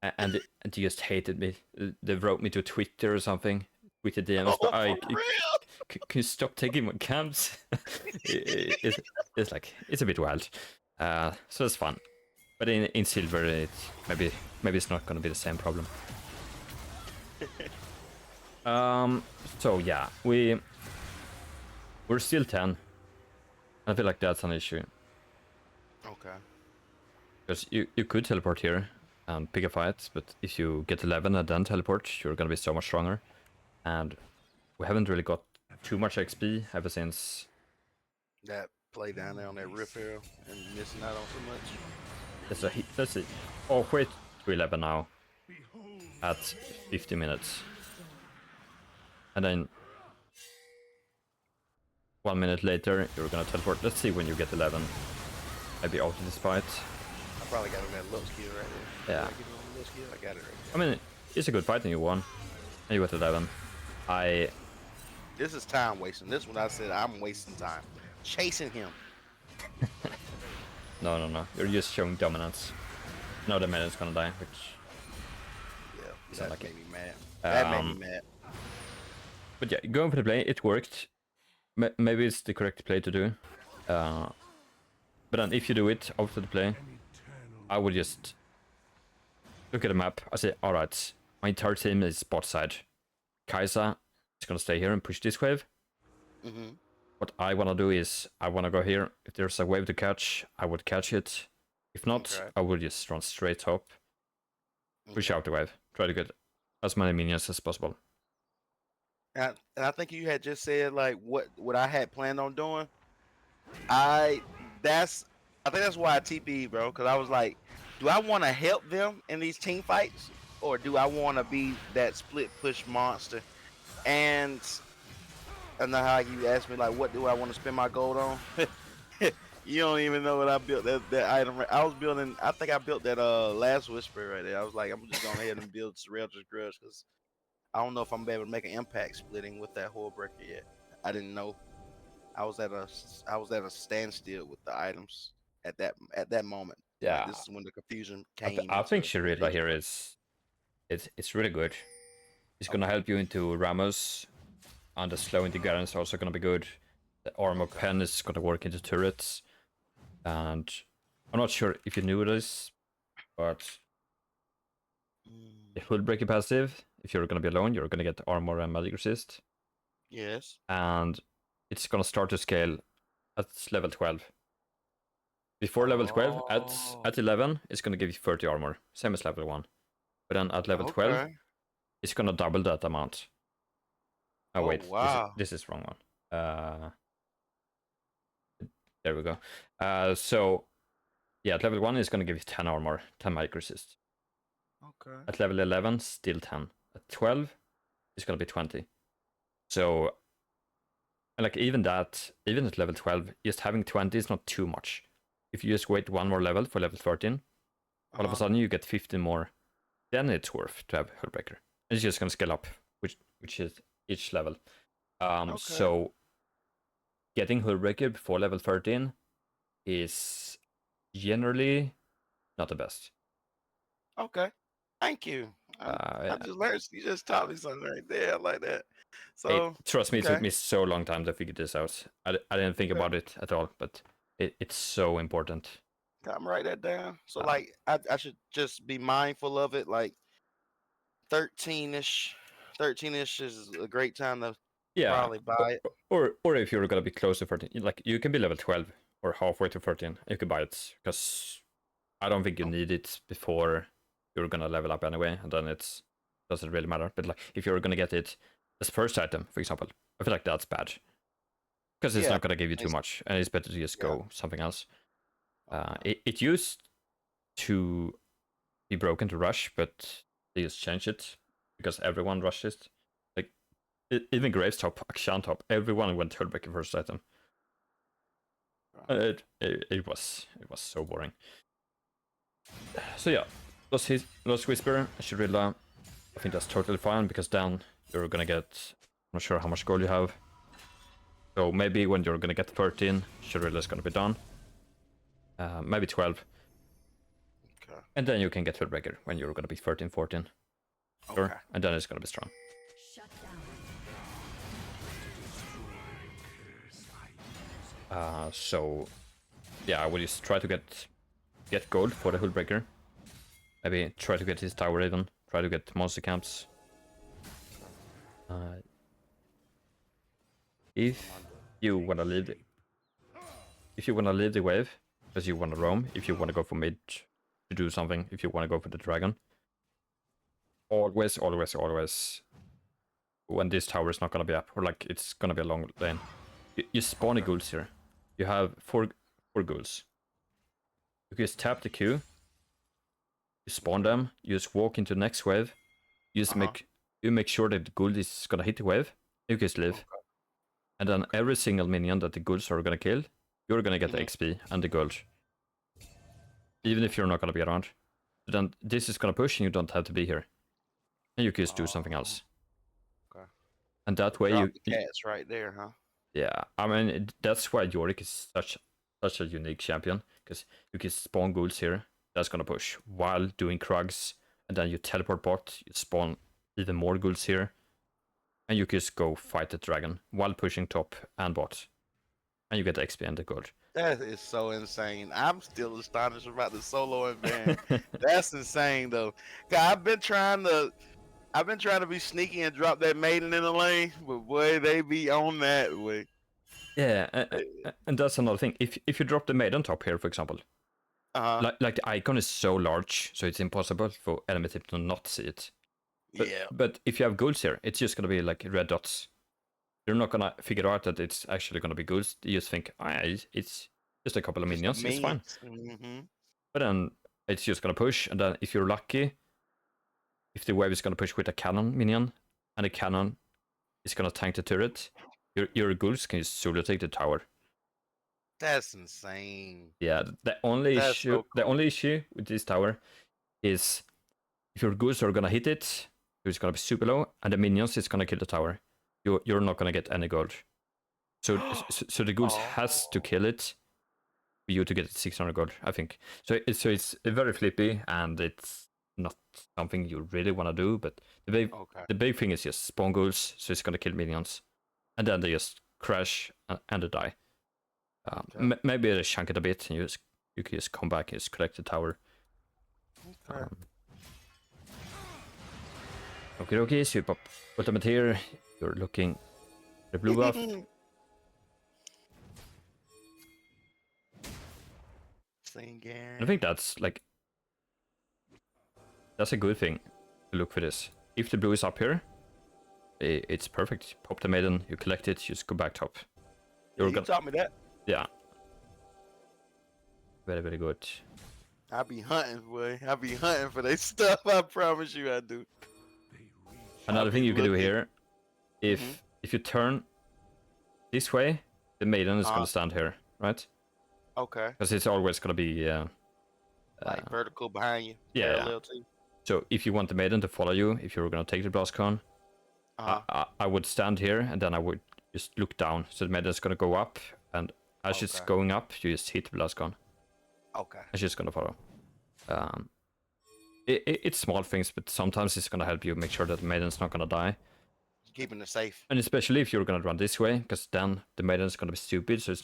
Speaker 1: and they just hated me. They wrote me to Twitter or something. Tweeted DMs, but can you stop taking my camps? It's like it's a bit wild, so it's fun. But in silver, maybe it's not gonna be the same problem. So yeah, we're still 10. I feel like that's an issue.
Speaker 2: Okay.
Speaker 1: Because you could teleport here and pick a fight, but if you get 11 and then teleport, you're gonna be so much stronger. And we haven't really got too much XP ever since
Speaker 2: that play down there on that rip arrow and missing out on so much.
Speaker 1: Let's see. Oh, wait to 11 now at 50 minutes. And then 1 minute later, you're gonna teleport. Let's see when you get 11. Maybe out of this fight.
Speaker 2: I probably got him that low skill right there.
Speaker 1: Yeah.
Speaker 2: I got it right there.
Speaker 1: I mean, it's a good fight and you won. And you got 11.
Speaker 2: This is time wasting. This one I said I'm wasting time. Chasing him.
Speaker 1: No. You're just showing dominance. No, the minute's gonna die, which...
Speaker 2: Yeah, that made me mad. That made me mad.
Speaker 1: But yeah, going for the play, it worked. Maybe it's the correct play to do. But then if you do it after the play, I would just look at the map. I say, alright, my entire team is bot side. Kai'Sa is gonna stay here and push this wave. What I wanna do is, I wanna go here. If there's a wave to catch, I would catch it. If not, I would just run straight up. Push out the wave. Try to get as many minions as possible.
Speaker 2: And I think you had just said like what I had planned on doing. I think that's why I TP, bro, because I was like, do I want to help them in these team fights, or do I want to be that split push monster? And I know how you asked me like, what do I want to spend my gold on? You don't even know what I built that item. I was building. I think I built that last whisper right there. I was like, I'm just going ahead and build Sereltra's Grudge because I don't know if I'm able to make an impact splitting with that Horde Breaker yet. I didn't know. I was at a standstill with the items at that moment.
Speaker 1: Yeah,
Speaker 2: like, this is when the confusion came.
Speaker 1: I think Shirita here is it's really good. It's gonna help you into Ramos, and the slow into Garen is also gonna be good. The armor pen is gonna work into turrets, and I'm not sure if you knew this, but the Hood Breaker passive, if you're gonna be alone, you're gonna get armor and magic resist.
Speaker 2: Yes.
Speaker 1: And it's gonna start to scale at level 12. Before level 12, at 11, it's gonna give you 30 armor, same as level 1. But then at level 12, it's gonna double that amount. Oh wait,
Speaker 2: wow.
Speaker 1: this is wrong one. There we go. So yeah, at level 1 it's gonna give you 10 armor, 10 magic resist.
Speaker 2: Okay.
Speaker 1: At level 11, still 10. At 12, it's gonna be 20. So like even at level 12, just having 20 is not too much. If you just wait one more level for level 13, all of a sudden you get 15 more. Then it's worth to have Hullbreaker. It's just gonna scale up, which is each level. So getting Hullbreaker before level 13 is generally not the best.
Speaker 2: Okay. Thank you. I just learned. You just taught me something right there. I like that. So
Speaker 1: trust me, it took me so long time to figure this out. I didn't think about it at all, but it's so important.
Speaker 2: I'm write that down. So like I should just be mindful of it. Like 13ish, 13ish is a great time to
Speaker 1: Yeah,
Speaker 2: probably buy it.
Speaker 1: or if you're gonna be close to 13, like you can be level 12 or halfway to 13, you can buy it because I don't think you
Speaker 2: Oh,
Speaker 1: need it before you're gonna level up anyway, and then it's doesn't really matter. But like if you're gonna get it as first item, for example, I feel like that's bad because it's
Speaker 2: yeah,
Speaker 1: not gonna give you too
Speaker 2: it's-
Speaker 1: much, and it's better to just
Speaker 2: yeah.
Speaker 1: go something else.
Speaker 2: Okay.
Speaker 1: It used to be broken to rush, but they just changed it because everyone rushes. Like even Graves top, Akshan top, everyone went Hullbreaker first item. It was so boring. So yeah, Lost Whisper, Shirilla, I think that's totally fine because then you're gonna get, I'm not sure how much gold you have. So maybe when you're gonna get 13, Shirilla is gonna be done. Maybe 12.
Speaker 2: Okay.
Speaker 1: And then you can get Hullbreaker when you're gonna be 13, 14. Sure.
Speaker 2: Okay.
Speaker 1: And then it's gonna be strong.
Speaker 3: Shut down.
Speaker 1: So yeah, I will just try to get gold for the Hullbreaker. Maybe try to get his tower even. Try to get monster camps. If you wanna leave the wave, because you wanna roam, if you wanna go for mid to do something, if you wanna go for the dragon, always, when this tower is not gonna be up, or like it's gonna be a long lane, you spawn the ghouls here. You have four ghouls. You can just tap the Q. You spawn them. You just walk into the next wave. You just make sure that the ghoul is gonna hit the wave. You just live. And then every single minion that the ghouls are gonna kill, you're gonna get the XP and the gold. Even if you're not gonna be around. But then this is gonna push and you don't have to be here. And you can just do something else.
Speaker 2: Okay.
Speaker 1: And that way
Speaker 2: Drop the cats right there, huh?
Speaker 1: Yeah, I mean that's why Yorick is such a unique champion, because you can spawn ghouls here, that's gonna push while doing Krugs, and then you teleport bot, you spawn even more ghouls here, and you can just go fight the dragon while pushing top and bot, and you get the XP and the gold.
Speaker 2: That is so insane. I'm still astonished about the solo and ban. That's insane though. 'Cause I've been trying to be sneaky and drop that maiden in the lane, but boy, they be on that way.
Speaker 1: Yeah, and that's another thing. If you drop the maiden top here, for example, like the icon is so large, so it's impossible for enemy team to not see it. But if you have ghouls here, it's just gonna be like red dots. You're not gonna figure out that it's actually gonna be ghouls. You just think, it's just a couple of minions, it's fine. But then it's just gonna push, and then if you're lucky, if the wave is gonna push with a cannon minion, and the cannon is gonna tank the turret, your ghouls can just solo take the tower.
Speaker 2: That's insane.
Speaker 1: Yeah, the only
Speaker 2: That's
Speaker 1: issue
Speaker 2: so
Speaker 1: the
Speaker 2: cool.
Speaker 1: only issue with this tower is if your ghouls are gonna hit it, it's gonna be super low, and the minions is gonna kill the tower. You're not gonna get any gold. So the ghouls has to kill it for you to get 600 gold, I think. So it's very flippy, and it's not something you really want to do. But the big thing is just spawn ghouls, so it's gonna kill minions, and then they just crash and they die. Maybe they chunk it a bit, and you can just come back and just collect the tower. Okay, so you pop ultimate here. You're looking the blue buff. I think that's a good thing to look for this. If the blue is up here, it's perfect. Pop the maiden, you collect it, you just go back top.
Speaker 2: You taught me that.
Speaker 1: Yeah. Very, very good.
Speaker 2: I be hunting, boy. I be hunting for that stuff. I promise you, I do.
Speaker 1: Another thing you can do here, if you turn this way, the maiden is gonna stand here, right?
Speaker 2: Okay.
Speaker 1: Because it's always gonna be
Speaker 2: like vertical behind you.
Speaker 1: Yeah. So if you want the maiden to follow you, if you're gonna take the blast cone, I would stand here and then I would just look down. So the maiden is gonna go up, and as it's going up, you just hit the blast cone.
Speaker 2: Okay.
Speaker 1: And she's gonna follow. It's small things, but sometimes it's gonna help you make sure that the maiden's not gonna die.
Speaker 2: Keeping it safe.
Speaker 1: And especially if you're gonna run this way, because then the maiden's gonna be stupid, so it's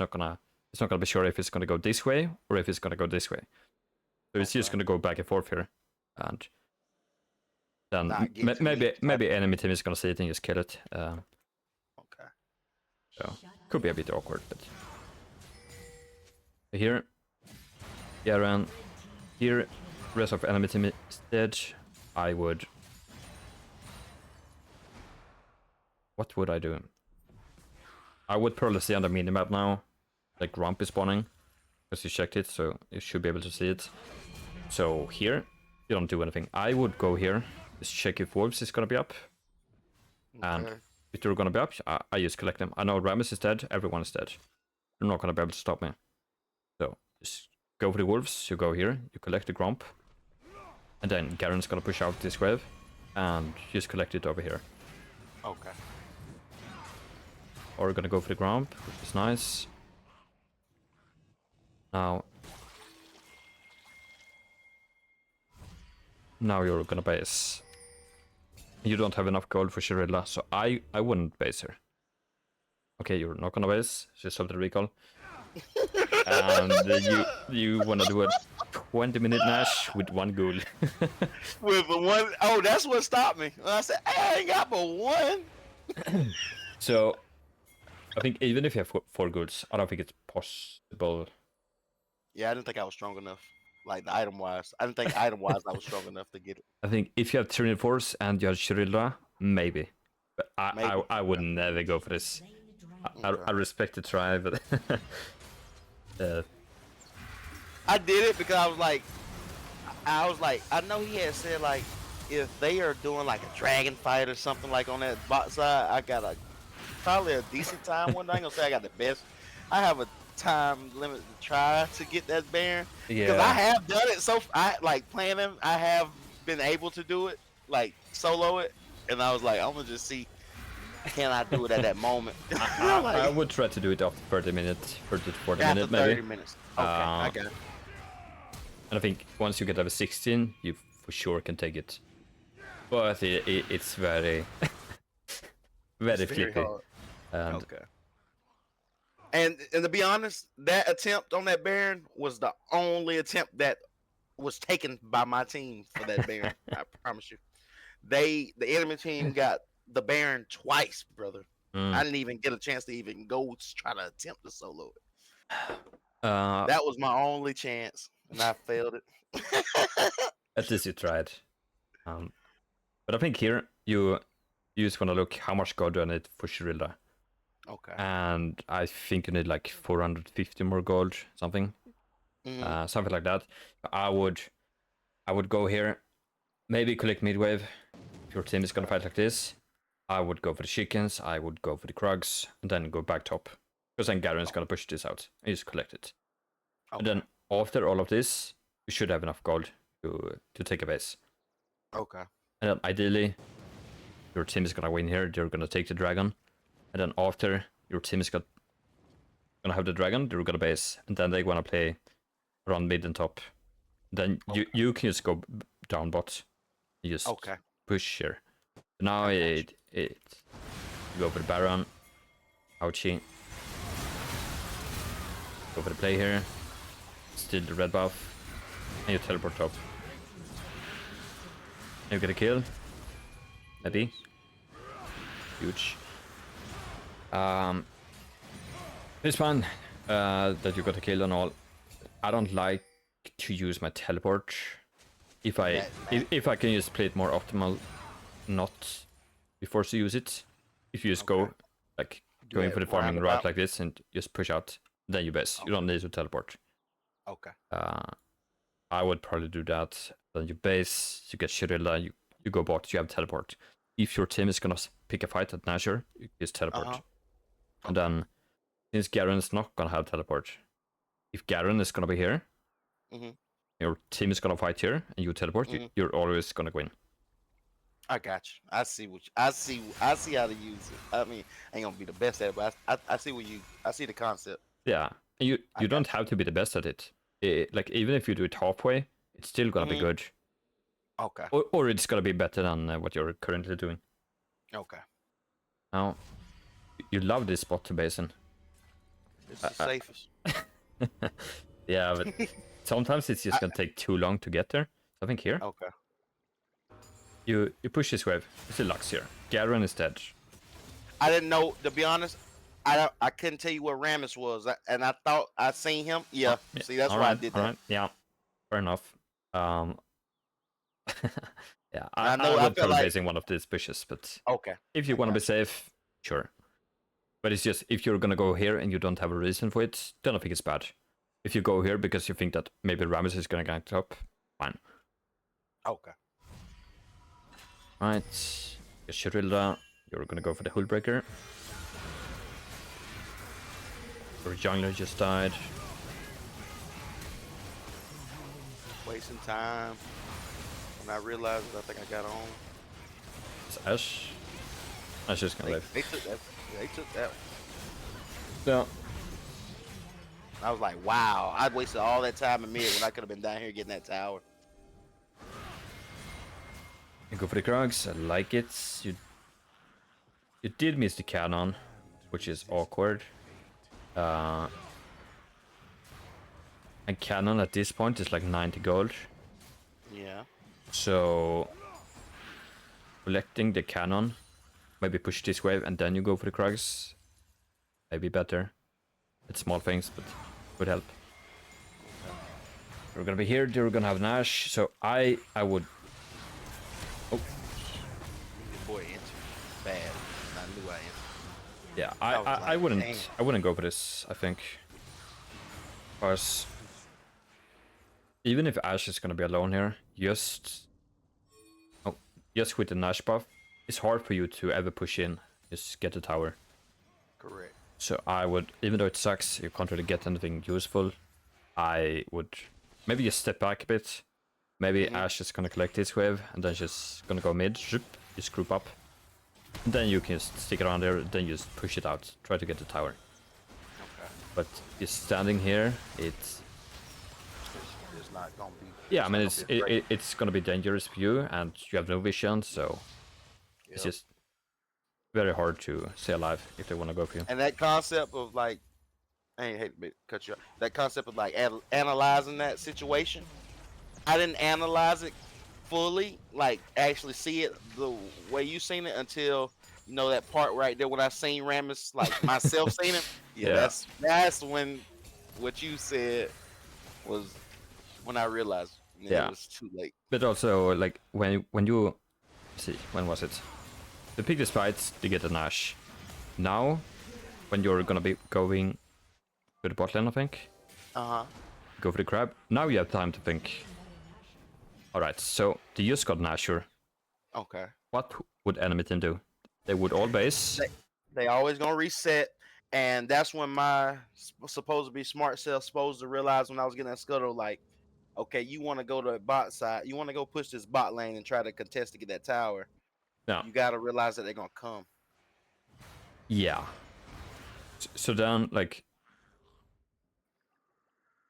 Speaker 1: it's not gonna be sure if it's gonna go this way or if it's gonna go this way. So it's just
Speaker 2: Okay.
Speaker 1: gonna go back and forth here, and then
Speaker 2: Not get to me
Speaker 1: maybe
Speaker 2: type
Speaker 1: maybe
Speaker 2: of-
Speaker 1: enemy team is gonna see it and just kill it.
Speaker 2: Okay.
Speaker 1: So could be a bit awkward, but here, Garen, here, rest of enemy team is dead. I would. What would I do? I would probably see on the minimap now, like Grump is spawning, because you checked it, so you should be able to see it. So here, you don't do anything. I would go here, just check if Wolves is gonna be up, and
Speaker 2: Okay.
Speaker 1: if they're gonna be up, I just collect them. I know Rammus is dead, everyone is dead. They're not gonna be able to stop me. So just go for the Wolves, you go here, you collect the Grump, and then Garen's gonna push out this wave, and just collect it over here.
Speaker 2: Okay.
Speaker 1: Or we're gonna go for the Grump, which is nice. Now you're gonna base. You don't have enough gold for Shirilla, so I wouldn't base her. Okay, you're not gonna base. Just have the recall. And you wanna do a 20-minute Nash with 1 ghoul.
Speaker 2: With the one, oh, that's what stopped me. I said, hey, I ain't got but one.
Speaker 1: So I think even if you have 4 ghouls, I don't think it's possible.
Speaker 2: Yeah, I didn't think I was strong enough. Like the item wise, I didn't think item wise I was strong enough to get it.
Speaker 1: I think if you have Tyranid Force and you have Shirilla, maybe. But
Speaker 2: Maybe.
Speaker 1: I would never go for this. I respect the try, but
Speaker 2: I did it because I was like, I know he had said like, if they are doing like a dragon fight or something like on that bot side, I got probably a decent time one. I ain't gonna say I got the best. I have a time limit to try to get that Baron because I have done it. So I like playing them. I have been able to do it, like solo it, and I was like, I'm gonna just see can I do it at that moment.
Speaker 1: I would try to do it after 30 minutes, 30 to 40
Speaker 2: after
Speaker 1: minutes
Speaker 2: 30
Speaker 1: maybe.
Speaker 2: minutes. Okay, I got it.
Speaker 1: And I think once you get level 16, you for sure can take it. But it's very, very
Speaker 2: It's very
Speaker 1: flippy.
Speaker 2: hard.
Speaker 1: And
Speaker 2: Okay. And to be honest, that attempt on that Baron was the only attempt that was taken by my team for that Baron. I promise you. The enemy team got the Baron twice, brother. I didn't even get a chance to even go try to attempt to solo it. That was my only chance, and I failed it.
Speaker 1: at least you tried. But I think here you just want to look how much gold do I need for Shirilla.
Speaker 2: Okay.
Speaker 1: And I think you need like 450 more gold, something. Something like that. I would go here, maybe collect midwave. If your team is gonna fight like this, I would go for the chickens, I would go for the Krugs, and then go back top. Because then Garen's gonna push this out and just collect it.
Speaker 2: Okay.
Speaker 1: And then after all of this, you should have enough gold to take a base.
Speaker 2: Okay.
Speaker 1: And then ideally, your team is gonna win here, they're gonna take the dragon. And then after your team is gonna have the dragon, they're gonna base, and then they wanna play around mid and top. Then you can just go down bot. You just push here. Now you go for the Baron. Ouchie. Go for the play here. Steal the red buff. And you teleport top. You get a kill. Maybe. Huge. It's fun that you got a kill and all. I don't like to use my teleport. If I can just play it more optimal, not be forced to use it. If you just go like going for the farming route like this and just push out, then you base. You don't need to teleport.
Speaker 2: Okay.
Speaker 1: I would probably do that. Then you base, you get Shirilla, you go bot, you have teleport. If your team is gonna pick a fight at Nashor, you just teleport. And then, since Garen's not gonna have teleport, if Garen is gonna be here, your team is gonna fight here, and you teleport, you're always gonna win.
Speaker 2: I got you. I see I see how to use it. I mean, I ain't gonna be the best at it, but I see I see the concept.
Speaker 1: Yeah, and you don't have to be the best at it. Like even if you do it halfway, it's still gonna be good.
Speaker 2: Okay.
Speaker 1: Or it's gonna be better than what you're currently doing.
Speaker 2: Okay.
Speaker 1: Now, you love this spot to base in.
Speaker 2: It's the safest.
Speaker 1: Yeah, but sometimes it's just
Speaker 2: I-
Speaker 1: gonna take too long to get there. So I think here
Speaker 2: Okay.
Speaker 1: you push this wave. It's a Lux here. Garen is dead.
Speaker 2: I didn't know, to be honest. I couldn't tell you what Rammus was, and I thought I seen him. Yeah.
Speaker 1: Yeah.
Speaker 2: See, that's
Speaker 1: All
Speaker 2: why I
Speaker 1: right.
Speaker 2: did
Speaker 1: All
Speaker 2: that.
Speaker 1: right. Yeah. Fair enough. Um. Yeah,
Speaker 2: I
Speaker 1: I
Speaker 2: know. I
Speaker 1: would
Speaker 2: felt
Speaker 1: probably
Speaker 2: like
Speaker 1: basing one of these bushes, but
Speaker 2: okay.
Speaker 1: if you
Speaker 2: I
Speaker 1: want to be
Speaker 2: got you.
Speaker 1: safe, sure. But it's just if you're gonna go here and you don't have a reason for it, then I think it's bad. If you go here because you think that maybe Rammus is gonna gank top, fine.
Speaker 2: Okay.
Speaker 1: Right. Shirilda, you're gonna go for the Hullbreaker. Your jungler just died.
Speaker 2: Wasting time. When I realized it, I think I got on.
Speaker 1: It's Ash. Ash is gonna live.
Speaker 2: They took that. They took that.
Speaker 1: Yeah.
Speaker 2: I was like, wow, I wasted all that time in mid when I could have been down here getting that tower.
Speaker 1: You go for the Krugs. I like it. You did miss the cannon, which is awkward. And cannon at this point is like 90 gold.
Speaker 2: Yeah.
Speaker 1: So collecting the cannon, maybe push this wave and then you go for the Krugs. Maybe better. It's small things, but would help. We're gonna be here. They're gonna have Nash. So I would. Oh
Speaker 2: Your boy answered bad. And I knew I answered.
Speaker 1: yeah.
Speaker 2: I was
Speaker 1: I
Speaker 2: like,
Speaker 1: wouldn't.
Speaker 2: damn.
Speaker 1: I wouldn't go for this. I think. Because even if Ash is gonna be alone here, just with the Nash buff, it's hard for you to ever push in. Just get the tower.
Speaker 2: Correct.
Speaker 1: So I would, even though it sucks, you can't really get anything useful. I would maybe just step back a bit. Maybe Ash is gonna collect this wave and then she's gonna go mid. Just group up. And then you can just stick around there. Then you just push it out. Try to get the tower.
Speaker 2: Okay.
Speaker 1: But just standing here, it's
Speaker 2: It's not gonna be.
Speaker 1: yeah. I mean,
Speaker 2: not gonna be great.
Speaker 1: it's gonna be dangerous for you, and you have no vision, so it's
Speaker 2: Yep.
Speaker 1: just very hard to stay alive if they want to go for you.
Speaker 2: And that concept of like, I ain't hate to cut you off. That concept of like analyzing that situation, I didn't analyze it fully, like actually see it the way you seen it until you know that part right there when I seen Rammus, like myself seen him. Yeah,
Speaker 1: Yeah.
Speaker 2: that's when what you said was when I realized
Speaker 1: Yeah.
Speaker 2: it was too late.
Speaker 1: But also, like when you see, when was it? The pick this fight to get a Nash. Now, when you're gonna be going to the bot lane, I think, go for the crab. Now you have time to think. All right, so they just got Nashor.
Speaker 2: Okay.
Speaker 1: What would enemy team do? They would all base.
Speaker 2: They always gonna reset, and that's when my supposed to be smart self supposed to realize when I was getting that scuttle, like, okay, you want to go to the bot side, you want to go push this bot lane and try to contest to get that tower.
Speaker 1: Yeah.
Speaker 2: You got to realize that they're gonna come.
Speaker 1: Yeah. So then, like,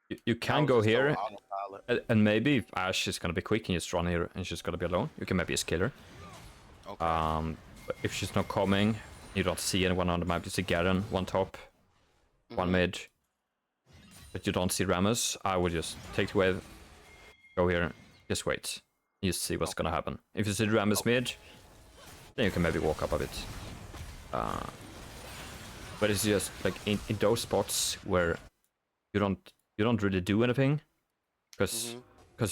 Speaker 1: you
Speaker 2: I
Speaker 1: can
Speaker 2: was
Speaker 1: go
Speaker 2: just told
Speaker 1: here,
Speaker 2: autopilot.
Speaker 1: and maybe if Ash is gonna be quick and just run here and she's gonna be alone, you can maybe just kill her.
Speaker 2: Okay.
Speaker 1: But if she's not coming, you don't see anyone on the map. You see Garen, one top, one mid, but you don't see Rammus. I would just take the wave, go here, just wait. You see what's gonna happen. If you see Rammus mid, then you can maybe walk up a bit. But it's just like in those spots where you don't really do anything, because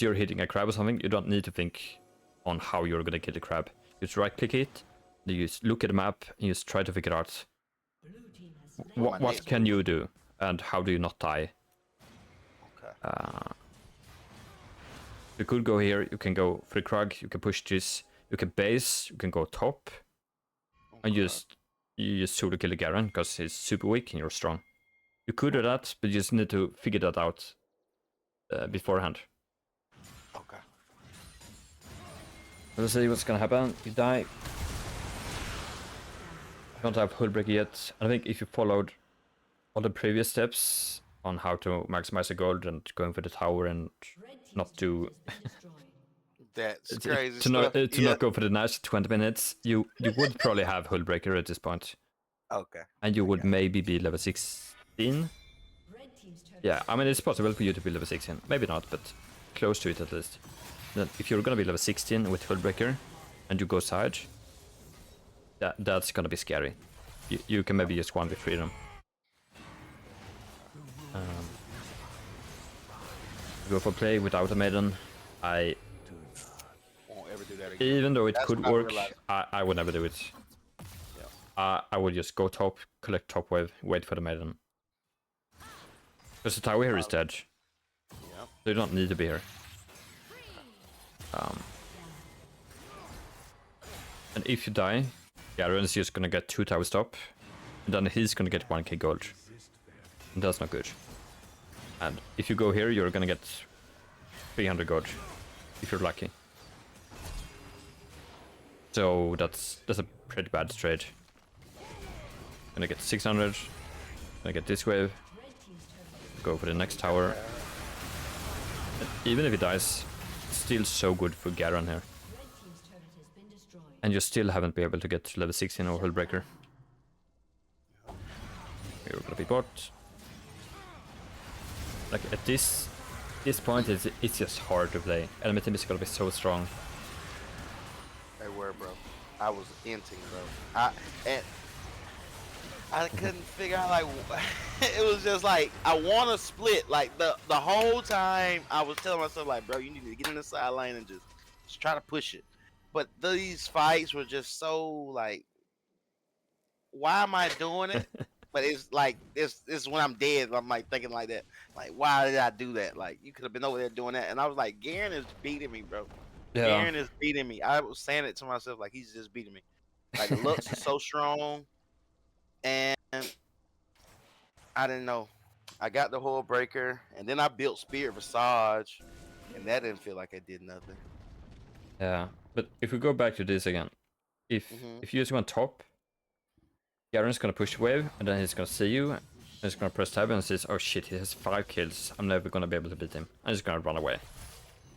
Speaker 1: you're hitting a crab or something. You don't need to think on how you're gonna kill the crab. You just right click it, you just look at the map, and you just try to figure out what can you do and how do you not die.
Speaker 2: Okay.
Speaker 1: You could go here. You can go free Krug. You can push this. You can base. You can go top, and you just solo kill the Garen because he's super weak and you're strong. You could do that, but you just need to figure that out beforehand.
Speaker 2: Okay.
Speaker 1: Let's see what's gonna happen. You die. Don't have Hullbreaker yet. I think if you followed all the previous steps on how to maximize the gold and going for the tower and not do
Speaker 2: That's crazy.
Speaker 1: to not
Speaker 2: stuff. Yeah.
Speaker 1: not go for the Nash 20 minutes, you would probably have Hullbreaker at this point.
Speaker 2: Okay.
Speaker 1: And you would maybe be level 16. Yeah, I mean, it's possible for you to be level 16. Maybe not, but close to it at least. Then if you're gonna be level 16 with Hullbreaker and you go side, that's gonna be scary. You can maybe just 1v3 them. Go for play without a maiden. I
Speaker 2: Won't ever do that again.
Speaker 1: Even though it
Speaker 2: That's
Speaker 1: could
Speaker 2: what I
Speaker 1: work,
Speaker 2: realized.
Speaker 1: I would never do it. I would just go top, collect top wave, wait for the maiden. Because the tower here is dead.
Speaker 2: Yep.
Speaker 1: So you don't need to be here. And if you die, Garen's just gonna get 2 towers top, and then he's gonna get 1k gold. And that's not good. And if you go here, you're gonna get 300 gold, if you're lucky. So that's a pretty bad trade. Gonna get 600, gonna get this wave, go for the next tower. And even if he dies, it's still so good for Garen here. And you still haven't been able to get level 16 or Hullbreaker. You're gonna be bot. Like at this point, it's just hard to play. Enemy team is gonna be so strong.
Speaker 2: They were, bro. I was inting, bro. I couldn't figure out, like, it was just like, I want to split. Like, the whole time, I was telling myself, like, bro, you need to get in the side lane and just try to push it. But these fights were just so, like, why am I doing it? But it's like, it's when I'm dead, I'm, like, thinking like that. Like, why did I do that? Like, you could have been over there doing that. And I was like, Garen is beating me, bro.
Speaker 1: Yeah.
Speaker 2: Garen is beating me. I was saying it to myself, like, he's just beating me. Like, the looks are so strong. And I didn't know. I got the Hullbreaker, and then I built Spirit Visage, and that didn't feel like it did nothing.
Speaker 1: Yeah, but if we go back to this again, if you just went top, Garen's gonna push wave, and then he's gonna see you, and he's gonna press tab and says, "Oh shit, he has 5 kills. I'm never gonna be able to beat him." And he's gonna run away.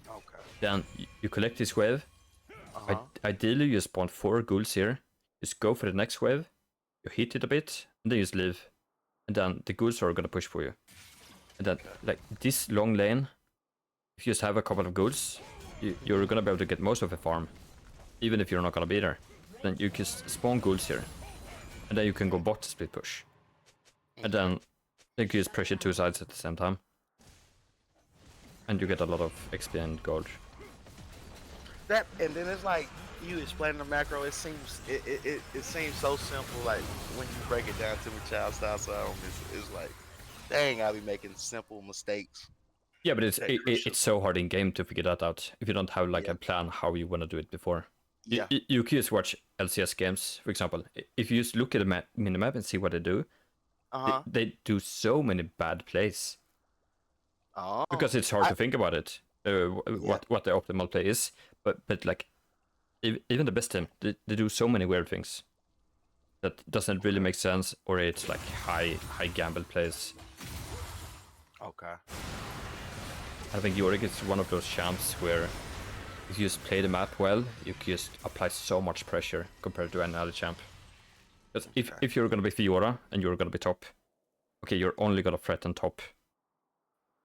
Speaker 2: Okay.
Speaker 1: Then you collect this wave. Ideally, you spawn 4 ghouls here. Just go for the next wave. You hit it a bit, and then you just leave. And then the ghouls are gonna push for you. And then, like, this long lane, if you just have a couple of ghouls, you're gonna be able to get most of the farm. Even if you're not gonna be there. Then you can spawn ghouls here. And then you can go bot split push. And then you can just pressure 2 sides at the same time. And you get a lot of XP and gold.
Speaker 2: That, and then it's like, you explaining the macro, it seems so simple. Like, when you break it down to me, child style, so it's like, dang, I'll be making simple mistakes.
Speaker 1: Yeah, but it's so hard in game to figure that out if you don't have like a plan how you want to do it before.
Speaker 2: Yeah.
Speaker 1: You can just watch LCS games, for example. If you just look at the minimap and see what they do, they do so many bad plays.
Speaker 2: Oh.
Speaker 1: Because it's hard to think about it, what the optimal play is. But like, even the best team, they do so many weird things that doesn't really make sense, or it's like high gamble plays.
Speaker 2: Okay.
Speaker 1: I think Yorick is one of those champs where if you just play the map well, you can just apply so much pressure compared to any other champ. Because if you're gonna be Fiora and you're gonna be top, okay, you're only gonna threaten top.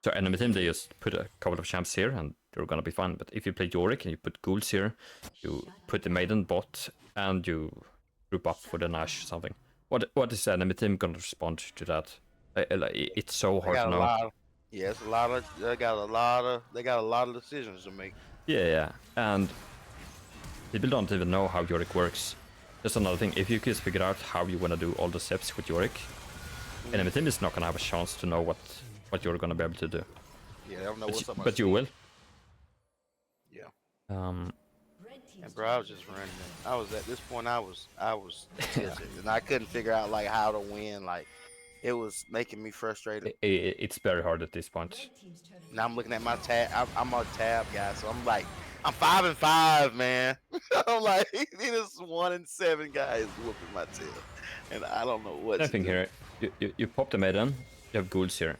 Speaker 1: So enemy team, they just put a couple of champs here and you're gonna be fine. But if you play Yorick and you put ghouls here, you put the maiden bot and you group up for the Nash or something. What is the enemy team gonna respond to that? It's so hard to know.
Speaker 2: Yeah, it's a lot of they got a lot of decisions to make.
Speaker 1: Yeah, and people don't even know how Yorick works. That's another thing. If you can figure out how you want to do all the steps with Yorick, enemy team is not gonna have a chance to know what you're gonna be able to do.
Speaker 2: Yeah, they don't know what's up.
Speaker 1: But you will.
Speaker 2: Yeah.
Speaker 3: And
Speaker 2: bro, I was just running. I was at this point. I was tilted, and I couldn't figure out like how to win. Like, it was making me frustrated.
Speaker 1: It's very hard at this point.
Speaker 2: Now I'm looking at my tab. I'm on tab, guys. So I'm like, I'm 5-5, man. I'm like, this 1-7 guy is whooping my tail, and I don't know what.
Speaker 1: Nothing here. You pop the maiden. You have ghouls here.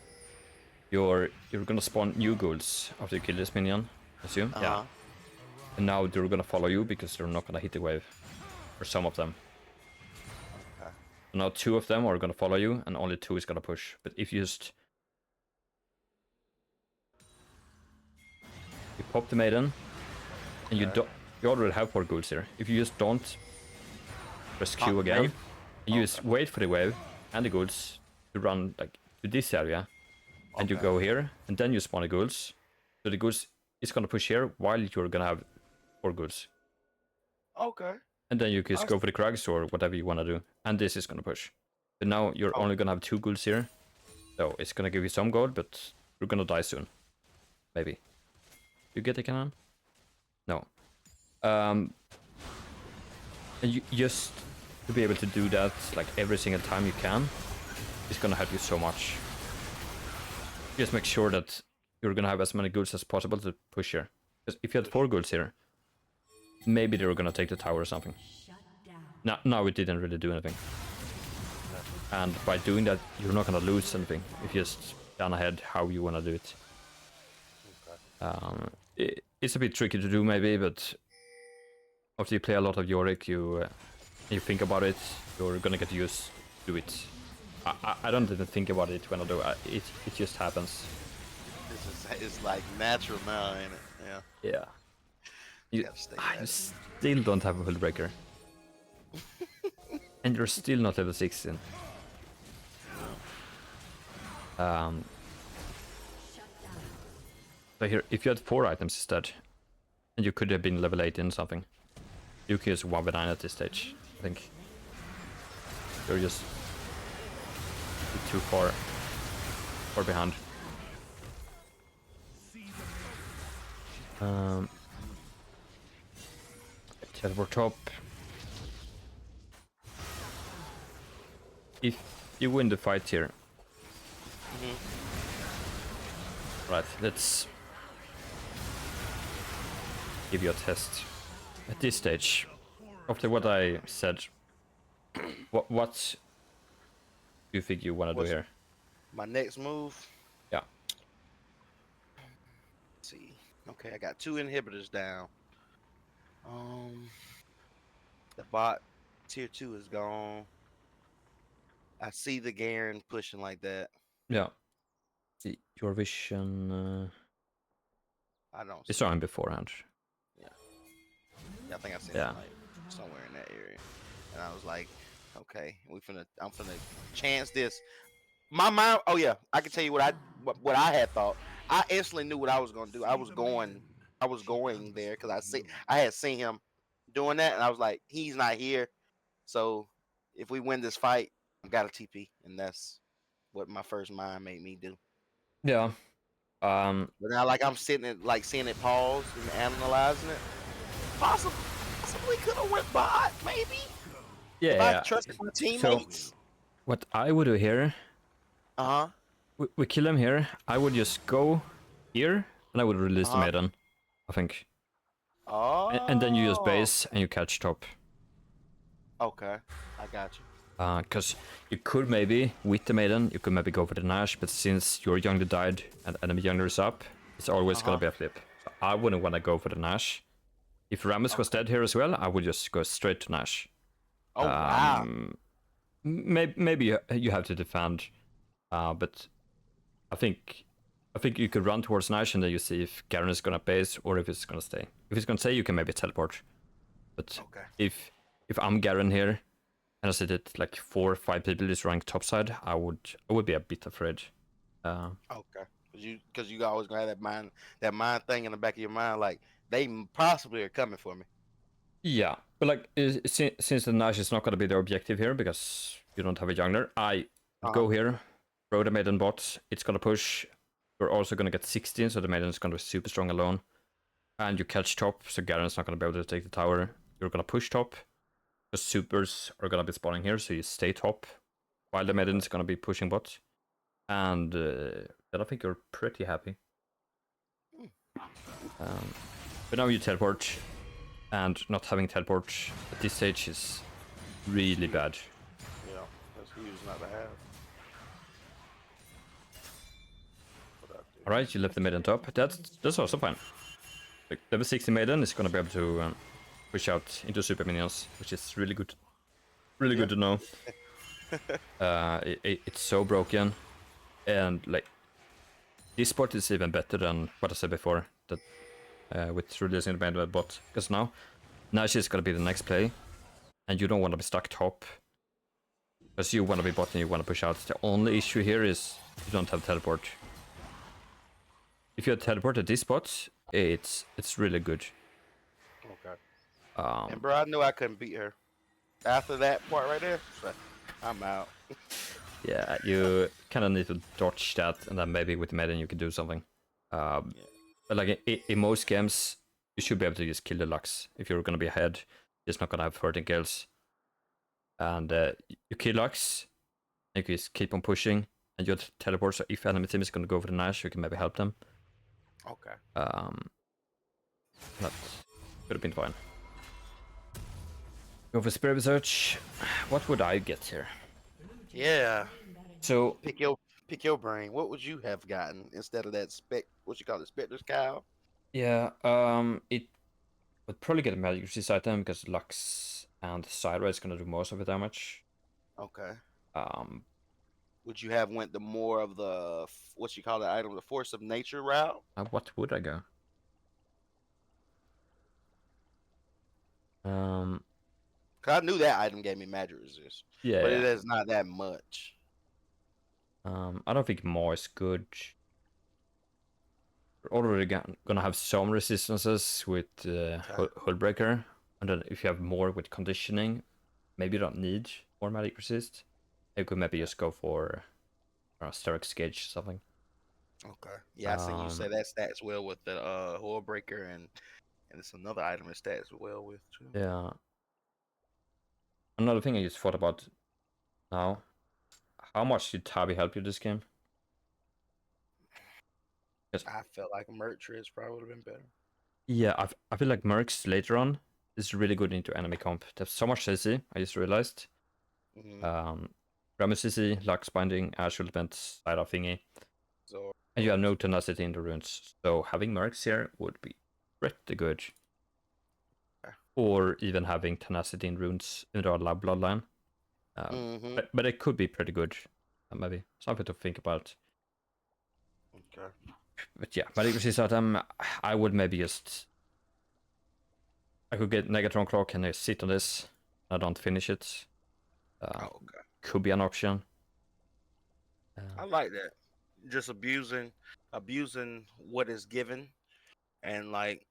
Speaker 1: You're gonna spawn new ghouls after you kill this minion. Assume. Yeah. And now they're gonna follow you because they're not gonna hit the wave. For some of them. Okay. Now 2 of them are gonna follow you, and only 2 is gonna push. But if you just pop the maiden, and
Speaker 2: Okay.
Speaker 1: you already have 4 ghouls here. If you just don't press Q again,
Speaker 2: wave?
Speaker 1: and you just wait for the wave and the ghouls to run like to this area, and you
Speaker 2: Okay.
Speaker 1: go here, and then you spawn the ghouls. So the ghouls is gonna push here while you're gonna have 4 ghouls.
Speaker 2: Okay.
Speaker 1: And then you can just go for the Krugs or whatever you wanna do. And this is gonna push. But now you're
Speaker 2: Oh.
Speaker 1: only gonna have 2 ghouls here. So it's gonna give you some gold, but you're gonna die soon. Maybe. You get the cannon? No. And you just to be able to do that like every single time you can is gonna help you so much. Just make sure that you're gonna have as many ghouls as possible to push here. Because if you had 4 ghouls here, maybe they were gonna take the tower or something. Now it didn't really do anything. And by doing that, you're not gonna lose anything if you just plan ahead how you wanna do it. It's a bit tricky to do maybe, but after you play a lot of Yorick, you think about it, you're gonna get used to it. I don't even think about it when I do it. It just happens.
Speaker 2: It's like natural now, ain't it? Yeah.
Speaker 1: Yeah. You
Speaker 2: Gotta stay
Speaker 1: I
Speaker 2: mad.
Speaker 1: still don't have a full breaker. And you're still not level 16. So here, if you had 4 items instead, and you could have been level 18 or something, you could use 1v9 at this stage, I think. You're just too far behind. Teleport top. If you win the fight here. Right, let's give you a test. At this stage, after what I said, what do you think you want to do
Speaker 2: What's-
Speaker 1: here?
Speaker 2: My next move.
Speaker 1: Yeah.
Speaker 2: Let's see. Okay, I got 2 inhibitors down. The bot tier 2 is gone. I see the Garen pushing like that.
Speaker 1: Yeah. Your vision
Speaker 2: I don't
Speaker 1: you
Speaker 2: see
Speaker 1: saw him beforehand.
Speaker 2: Yeah, I think I seen
Speaker 1: Yeah.
Speaker 2: him like somewhere in that area. And I was like, okay, I'm finna chance this. My mind, oh yeah, I can tell you what I had thought. I instantly knew what I was gonna do. I was going there because I had seen him doing that, and I was like, he's not here. So if we win this fight, I got a TP, and that's what my first mind made me do.
Speaker 1: Yeah.
Speaker 2: But now, like I'm sitting it, like seeing it pause and analyzing it. Possibly could have went bot, maybe. If I
Speaker 1: Yeah.
Speaker 2: trusted my teammates.
Speaker 1: What I would do here,
Speaker 2: Uh huh.
Speaker 1: we kill him here. I would just go here and I would release the maiden, I think.
Speaker 2: Oh.
Speaker 1: And then you just base and you catch top.
Speaker 2: Okay, I got you.
Speaker 1: Because you could maybe, with the maiden, you could maybe go for the Nash, but since your jungler died and enemy jungler is up, it's always gonna be a flip. So I wouldn't want to go for the Nash. If Rammus was dead here as well, I would just go straight to Nash.
Speaker 2: Oh wow.
Speaker 1: Maybe you have to defend, but I think you could run towards Nash and then you see if Garen is gonna base or if it's gonna stay. If it's gonna stay, you can maybe teleport. But
Speaker 2: Okay.
Speaker 1: if I'm Garen here and I see that like 4 or 5 people is running topside, I would be a bit afraid.
Speaker 2: Okay. Because you always gonna have that mind thing in the back of your mind, like they possibly are coming for me.
Speaker 1: Yeah, but like since the Nash is not gonna be the objective here because you don't have a jungler, I go here, throw the maiden bot. It's gonna push. We're also gonna get 16, so the maiden is gonna be super strong alone. And you catch top, so Garen's not gonna be able to take the tower. You're gonna push top. The supers are gonna be spawning here, so you stay top while the maiden's gonna be pushing bot. And then I think you're pretty happy. But now you teleport, and not having teleport at this stage is really bad.
Speaker 2: Yeah, that's huge not to have.
Speaker 1: Alright, you left the maiden top. That's also fine. Like, level 60 maiden is gonna be able to push out into super minions, which is really good. Really good to know. It's so broken, and like this spot is even better than what I said before. That with releasing the main bot, because now she's gonna be the next play, and you don't want to be stuck top, because you want to be bot and you want to push out. The only issue here is you don't have teleport. If you had teleport at this spot, it's really good.
Speaker 2: Okay.
Speaker 1: Um,
Speaker 2: And bro, I knew I couldn't beat her. After that part right there, I'm out.
Speaker 1: Yeah, you kind of need to dodge that, and then maybe with Maiden you can do something.
Speaker 2: Yeah.
Speaker 1: But like in most games, you should be able to just kill the Lux. If you're gonna be ahead, it's not gonna have 13 kills. And you kill Lux, and you just keep on pushing, and you teleport. So if enemy team is gonna go for the Nash, you can maybe help them.
Speaker 2: Okay.
Speaker 1: That could have been fine. Go for Spirit Research. What would I get here?
Speaker 2: Yeah.
Speaker 1: So
Speaker 2: Pick your brain. What would you have gotten instead of that what you call it, Spectre's Cow?
Speaker 1: yeah, it would probably get a magic resist item because Lux and Syra is gonna do most of the damage.
Speaker 2: Okay.
Speaker 1: Um,
Speaker 2: Would you have went the more of the what you call the item, the force of nature route?
Speaker 1: what would I go?
Speaker 2: Cause I knew that item gave me magic resist,
Speaker 1: Yeah,
Speaker 2: but
Speaker 1: yeah.
Speaker 2: it is not that much.
Speaker 1: I don't think more is good. We're already gonna have some resistances with Hullbreaker, and then if you have more with conditioning, maybe you don't need more magic resist. You could maybe just go for Sterix Gauge or something.
Speaker 2: Okay. Yeah, I seen you say that stats well with the Hull Breaker, and it's another item that stats well with too.
Speaker 1: Yeah. Another thing I just thought about now, how much did Tabi help you this game?
Speaker 2: I felt like Mertris probably would have been better.
Speaker 1: Yeah, I feel like Mercs later on is really good into enemy comp. There's so much CC, I just realized.
Speaker 2: Mm-hmm.
Speaker 1: Ramus CC, Lux Binding, Ash Ultimate, Side of Thingy.
Speaker 2: So
Speaker 1: And you have no tenacity in the runes. So having Mercs here would be pretty good. Or even having tenacity in runes in the lab bloodline. But it could be pretty good. Maybe something to think about.
Speaker 2: okay.
Speaker 1: But yeah, magic resist item, I would maybe just. I could get Negatron Clock and I sit on this. I don't finish it.
Speaker 2: Okay.
Speaker 1: Could be an option.
Speaker 2: I like that. Just abusing what is given, and like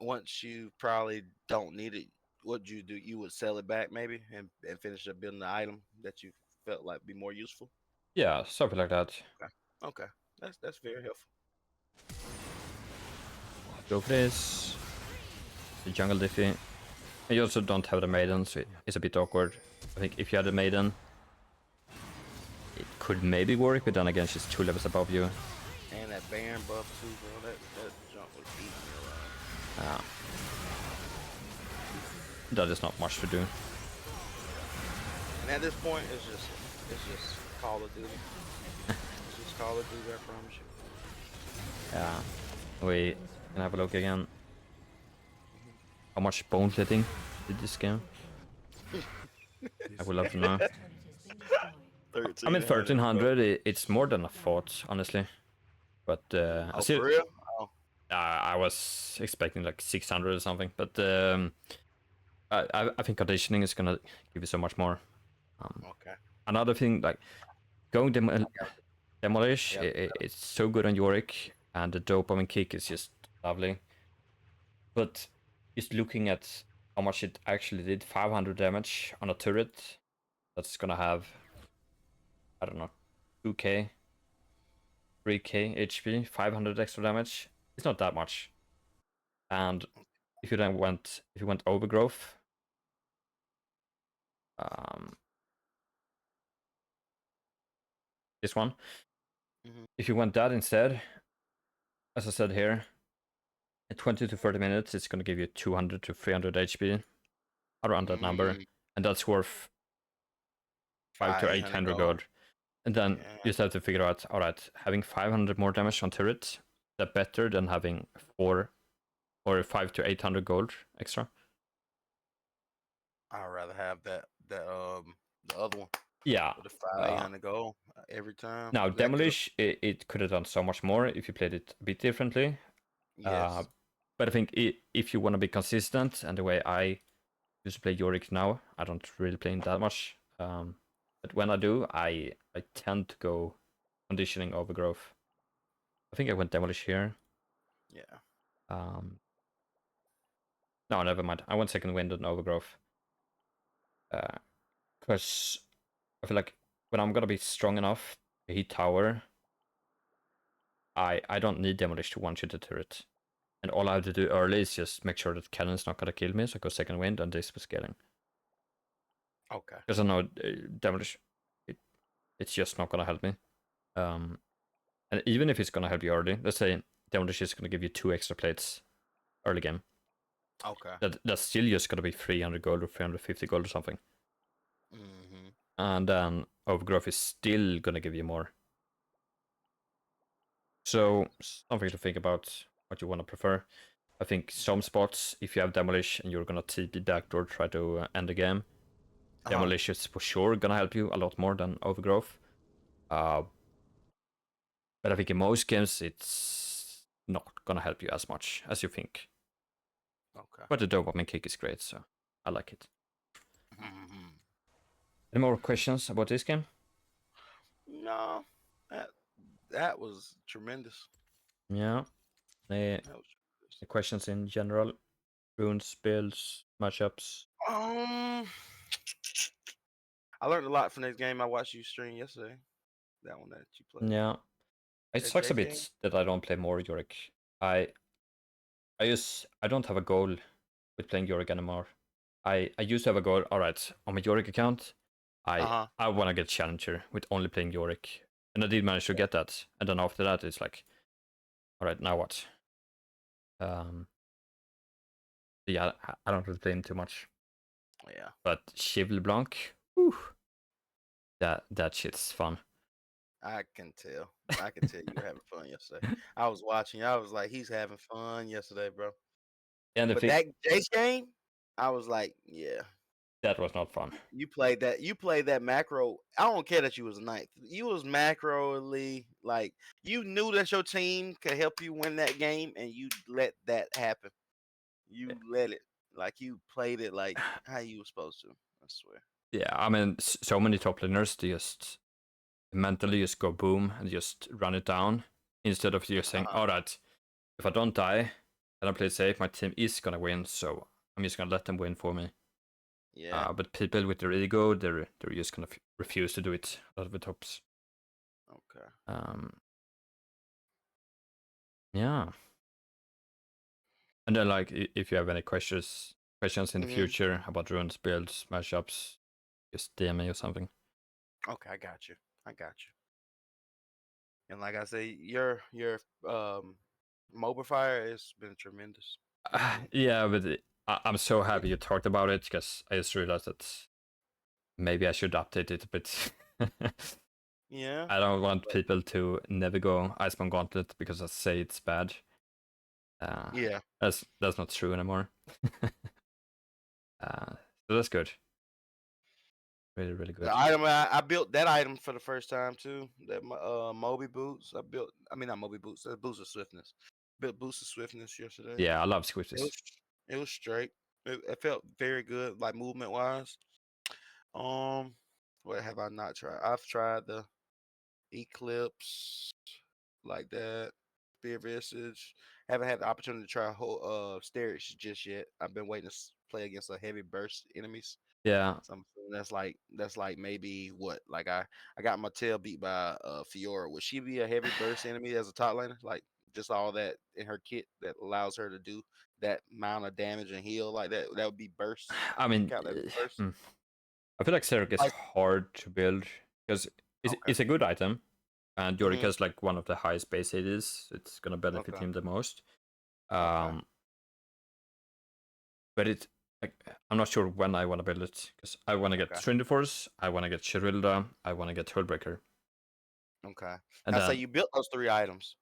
Speaker 2: once you probably don't need it, what you do, you would sell it back maybe and finish up building the item that you felt like be more useful.
Speaker 1: Yeah, something like that.
Speaker 2: Okay, that's very helpful.
Speaker 1: Go for this. The jungle diffy. And you also don't have the maiden, so it's a bit awkward. I think if you had a maiden, it could maybe work, but then again, she's 2 levels above you.
Speaker 2: And that Baron buff too, bro. That jump was eating me alive.
Speaker 1: That is not much to do.
Speaker 2: And at this point, it's just Call of Duty. It's just Call of Duty, I promise you.
Speaker 1: Yeah. We can have a look again. How much bone hitting did this game? I would love to know. I mean, 1300, it's more than I thought, honestly. But
Speaker 2: Oh, for real? Oh.
Speaker 1: I was expecting like 600 or something. But I think conditioning is gonna give you so much more.
Speaker 2: Okay.
Speaker 1: Another thing, like going demolish, it's so good on Yorick, and the dopamine kick is just lovely. But just looking at how much it actually did, 500 damage on a turret, that's gonna have, I don't know, 2k, 3k HP, 500 extra damage. It's not that much. And if you went overgrowth, this one, if you went that instead, as I said here, in 20 to 30 minutes, it's gonna give you 200 to 300 HP, around that number, and that's worth 5 to 800 gold. And then you just have to figure out, all right, having 500 more damage on turrets, is that better than having 4 or 5 to 800 gold extra?
Speaker 2: I'd rather have that the other one.
Speaker 1: Yeah.
Speaker 2: With the 500 gold every time.
Speaker 1: Now, Demolish, it could have done so much more if you played it a bit differently.
Speaker 2: Yes.
Speaker 1: But I think if you want to be consistent, and the way I used to play Yorick now, I don't really play him that much. But when I do, I tend to go conditioning overgrowth. I think I went demolish here.
Speaker 2: Yeah.
Speaker 1: No, never mind. I went second wind and overgrowth. Because I feel like when I'm gonna be strong enough to hit tower, I don't need demolish to one-shoot the turret. And all I have to do early is just make sure that cannon's not gonna kill me, so I go second wind and this was scaling.
Speaker 2: Okay.
Speaker 1: Because I know demolish, it's just not gonna help me. And even if it's gonna help you early, let's say demolish is gonna give you 2 extra plates early game.
Speaker 2: Okay.
Speaker 1: That's still just gonna be 300 gold or 350 gold or something.
Speaker 2: Mm-hmm.
Speaker 1: And then overgrowth is still gonna give you more. So something to think about what you want to prefer. I think some spots, if you have demolish and you're gonna TP backdoor, try to end the game. Demolish is for sure gonna help you a lot more than overgrowth. But I think in most games it's not gonna help you as much as you think.
Speaker 2: Okay.
Speaker 1: But the dopamine kick is great, so I like it.
Speaker 2: Mm-hmm.
Speaker 1: Any more questions about this game?
Speaker 2: No, that was tremendous.
Speaker 1: Yeah. The
Speaker 2: That was tremendous.
Speaker 1: questions in general, runes, builds, matchups.
Speaker 2: I learned a lot from this game. I watched you stream yesterday. That one that you played.
Speaker 1: Yeah. It
Speaker 2: That
Speaker 1: sucks a
Speaker 2: Jace game?
Speaker 1: bit that I don't play more Yorick. I don't have a goal with playing Yorick anymore. I used to have a goal. All right, on my Yorick account, I want to get challenger with only playing Yorick, and I did manage to get that. And then after that, it's like, all right, now what? Yeah, I don't really play him too much.
Speaker 2: Yeah.
Speaker 1: But Chival Blanc, whew, that shit's fun.
Speaker 2: I can tell. I can tell you were having fun yesterday. I was watching. I was like, he's having fun yesterday, bro.
Speaker 1: And
Speaker 2: But that Jace game, I was like, yeah.
Speaker 1: that was not fun.
Speaker 2: You played that. You played that macro. I don't care that you was ninth. You was macroly like you knew that your team could help you win that game, and you let that happen. You let it like you played it like how you were supposed to. I swear.
Speaker 1: Yeah, I mean, so many top laners, they just mentally just go boom and just run it down instead of just saying, all right, if I don't die and I play safe, my team is gonna win, so I'm just gonna let them win for me.
Speaker 2: Yeah.
Speaker 1: But people with their ego, they're just gonna refuse to do it out of the tops.
Speaker 2: Okay.
Speaker 1: Yeah. And then like if you have any questions in the future about runes, builds, matchups, just DM me or something.
Speaker 2: Okay, I got you. I got you. And like I say, your mobile fire has been tremendous.
Speaker 1: Yeah, but I'm so happy you talked about it because I just realized that maybe I should update it a bit.
Speaker 2: Yeah.
Speaker 1: I don't want people to never go Iceborne Gauntlet because I say it's bad.
Speaker 2: Yeah.
Speaker 1: That's not true anymore. So that's good. Really, really good.
Speaker 2: The item I built that item for the first time too. That Moby boots. I mean not Moby boots. Boots of swiftness. Built boots of swiftness yesterday.
Speaker 1: Yeah, I love Squishes.
Speaker 2: It was straight. It felt very good, like movement wise. What have I not tried? I've tried the Eclipse like that. Spear Visage. Haven't had the opportunity to try whole Starage just yet. I've been waiting to play against a heavy burst enemies.
Speaker 1: Yeah.
Speaker 2: So I'm feeling that's like maybe what like I got my tail beat by Fiora. Would she be a heavy burst enemy as a top laner? Like just all that in her kit that allows her to do that amount of damage and heal like that. That would be burst.
Speaker 1: I mean,
Speaker 2: Count that as burst.
Speaker 1: I feel like Xeric is
Speaker 2: Like,
Speaker 1: hard to build because it's a good item, and Yorick has like one of the highest base ADs. It's gonna benefit him the most. But it like I'm not sure when I want to build it because I want to get Trindiforce, I want to get Chirilda, I want to get Hullbreaker.
Speaker 2: Okay.
Speaker 1: And
Speaker 2: now
Speaker 1: then,
Speaker 2: say you built those 3 items,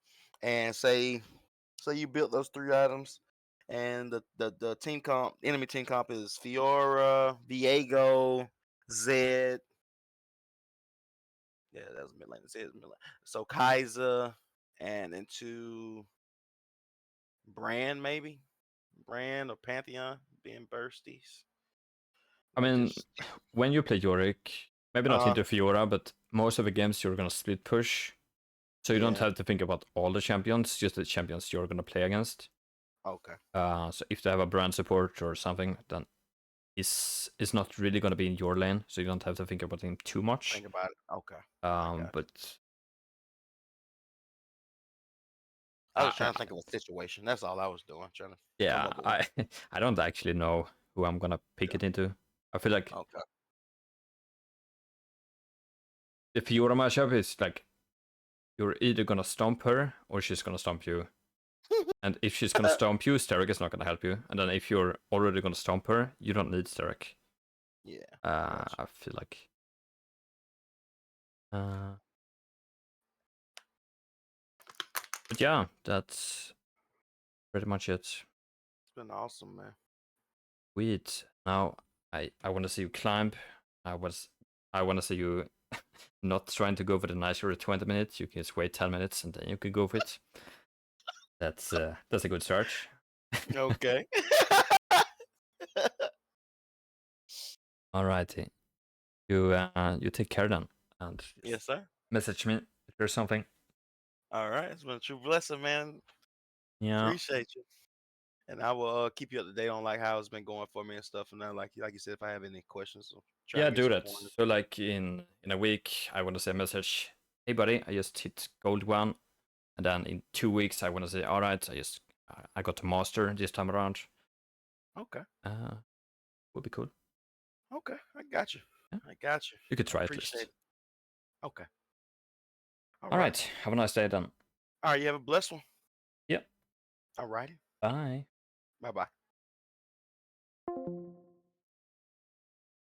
Speaker 2: and say you built those 3 items, and the team comp, enemy team comp is Fiora, Viego, Zed. Yeah, that was mid lane. Zed's mid lane. So Kaiser and into Brand maybe. brand or Pantheon being bursties.
Speaker 1: I mean, when you play Yorick, maybe not into Fiora, but most of the games you're gonna split push, so you don't have to think about all the champions, just the champions you're gonna play against.
Speaker 2: Okay.
Speaker 1: So if they have a brand support or something, then it's not really gonna be in your lane, so you don't have to think about him too much.
Speaker 2: Think about it. Okay.
Speaker 1: But
Speaker 2: I was trying to think of a situation. That's all I was doing. Trying to.
Speaker 1: Yeah, I don't actually know who I'm gonna pick it into. I feel like
Speaker 2: Okay.
Speaker 1: the Fiora matchup is like you're either gonna stomp her or she's gonna stomp you. And if she's gonna stomp you, Sterek is not gonna help you. And then if you're already gonna stomp her, you don't need Sterek.
Speaker 2: Yeah.
Speaker 1: I feel like. But yeah, that's pretty much it.
Speaker 2: It's been awesome, man.
Speaker 1: Sweet. Now I want to see you climb. I want to see you not trying to go for the nicer 20 minutes. You can just wait 10 minutes and then you can go for it. That's a good start.
Speaker 2: Okay.
Speaker 1: Alrighty. You take care then, and
Speaker 2: Yes, sir.
Speaker 1: message me if there's something.
Speaker 2: All right. It's been a true blessing, man.
Speaker 1: Yeah.
Speaker 2: Appreciate you. And I will keep you up to date on like how it's been going for me and stuff. And then like you said, if I have any questions, so try
Speaker 1: Yeah,
Speaker 2: to get
Speaker 1: do
Speaker 2: some
Speaker 1: that.
Speaker 2: pointers.
Speaker 1: So like in a week, I want to say a message. Hey buddy, I just hit gold 1, and then in 2 weeks, I want to say, all right, I got to master this time around.
Speaker 2: Okay.
Speaker 1: Would be cool.
Speaker 2: Okay. I got you.
Speaker 1: Yeah.
Speaker 2: I got you.
Speaker 1: You could try it.
Speaker 2: Appreciate it. Okay.
Speaker 1: All right. Have a nice day then.
Speaker 2: All right. You have a blessed one.
Speaker 1: Yep.
Speaker 2: All righty.
Speaker 1: Bye.
Speaker 2: Bye bye.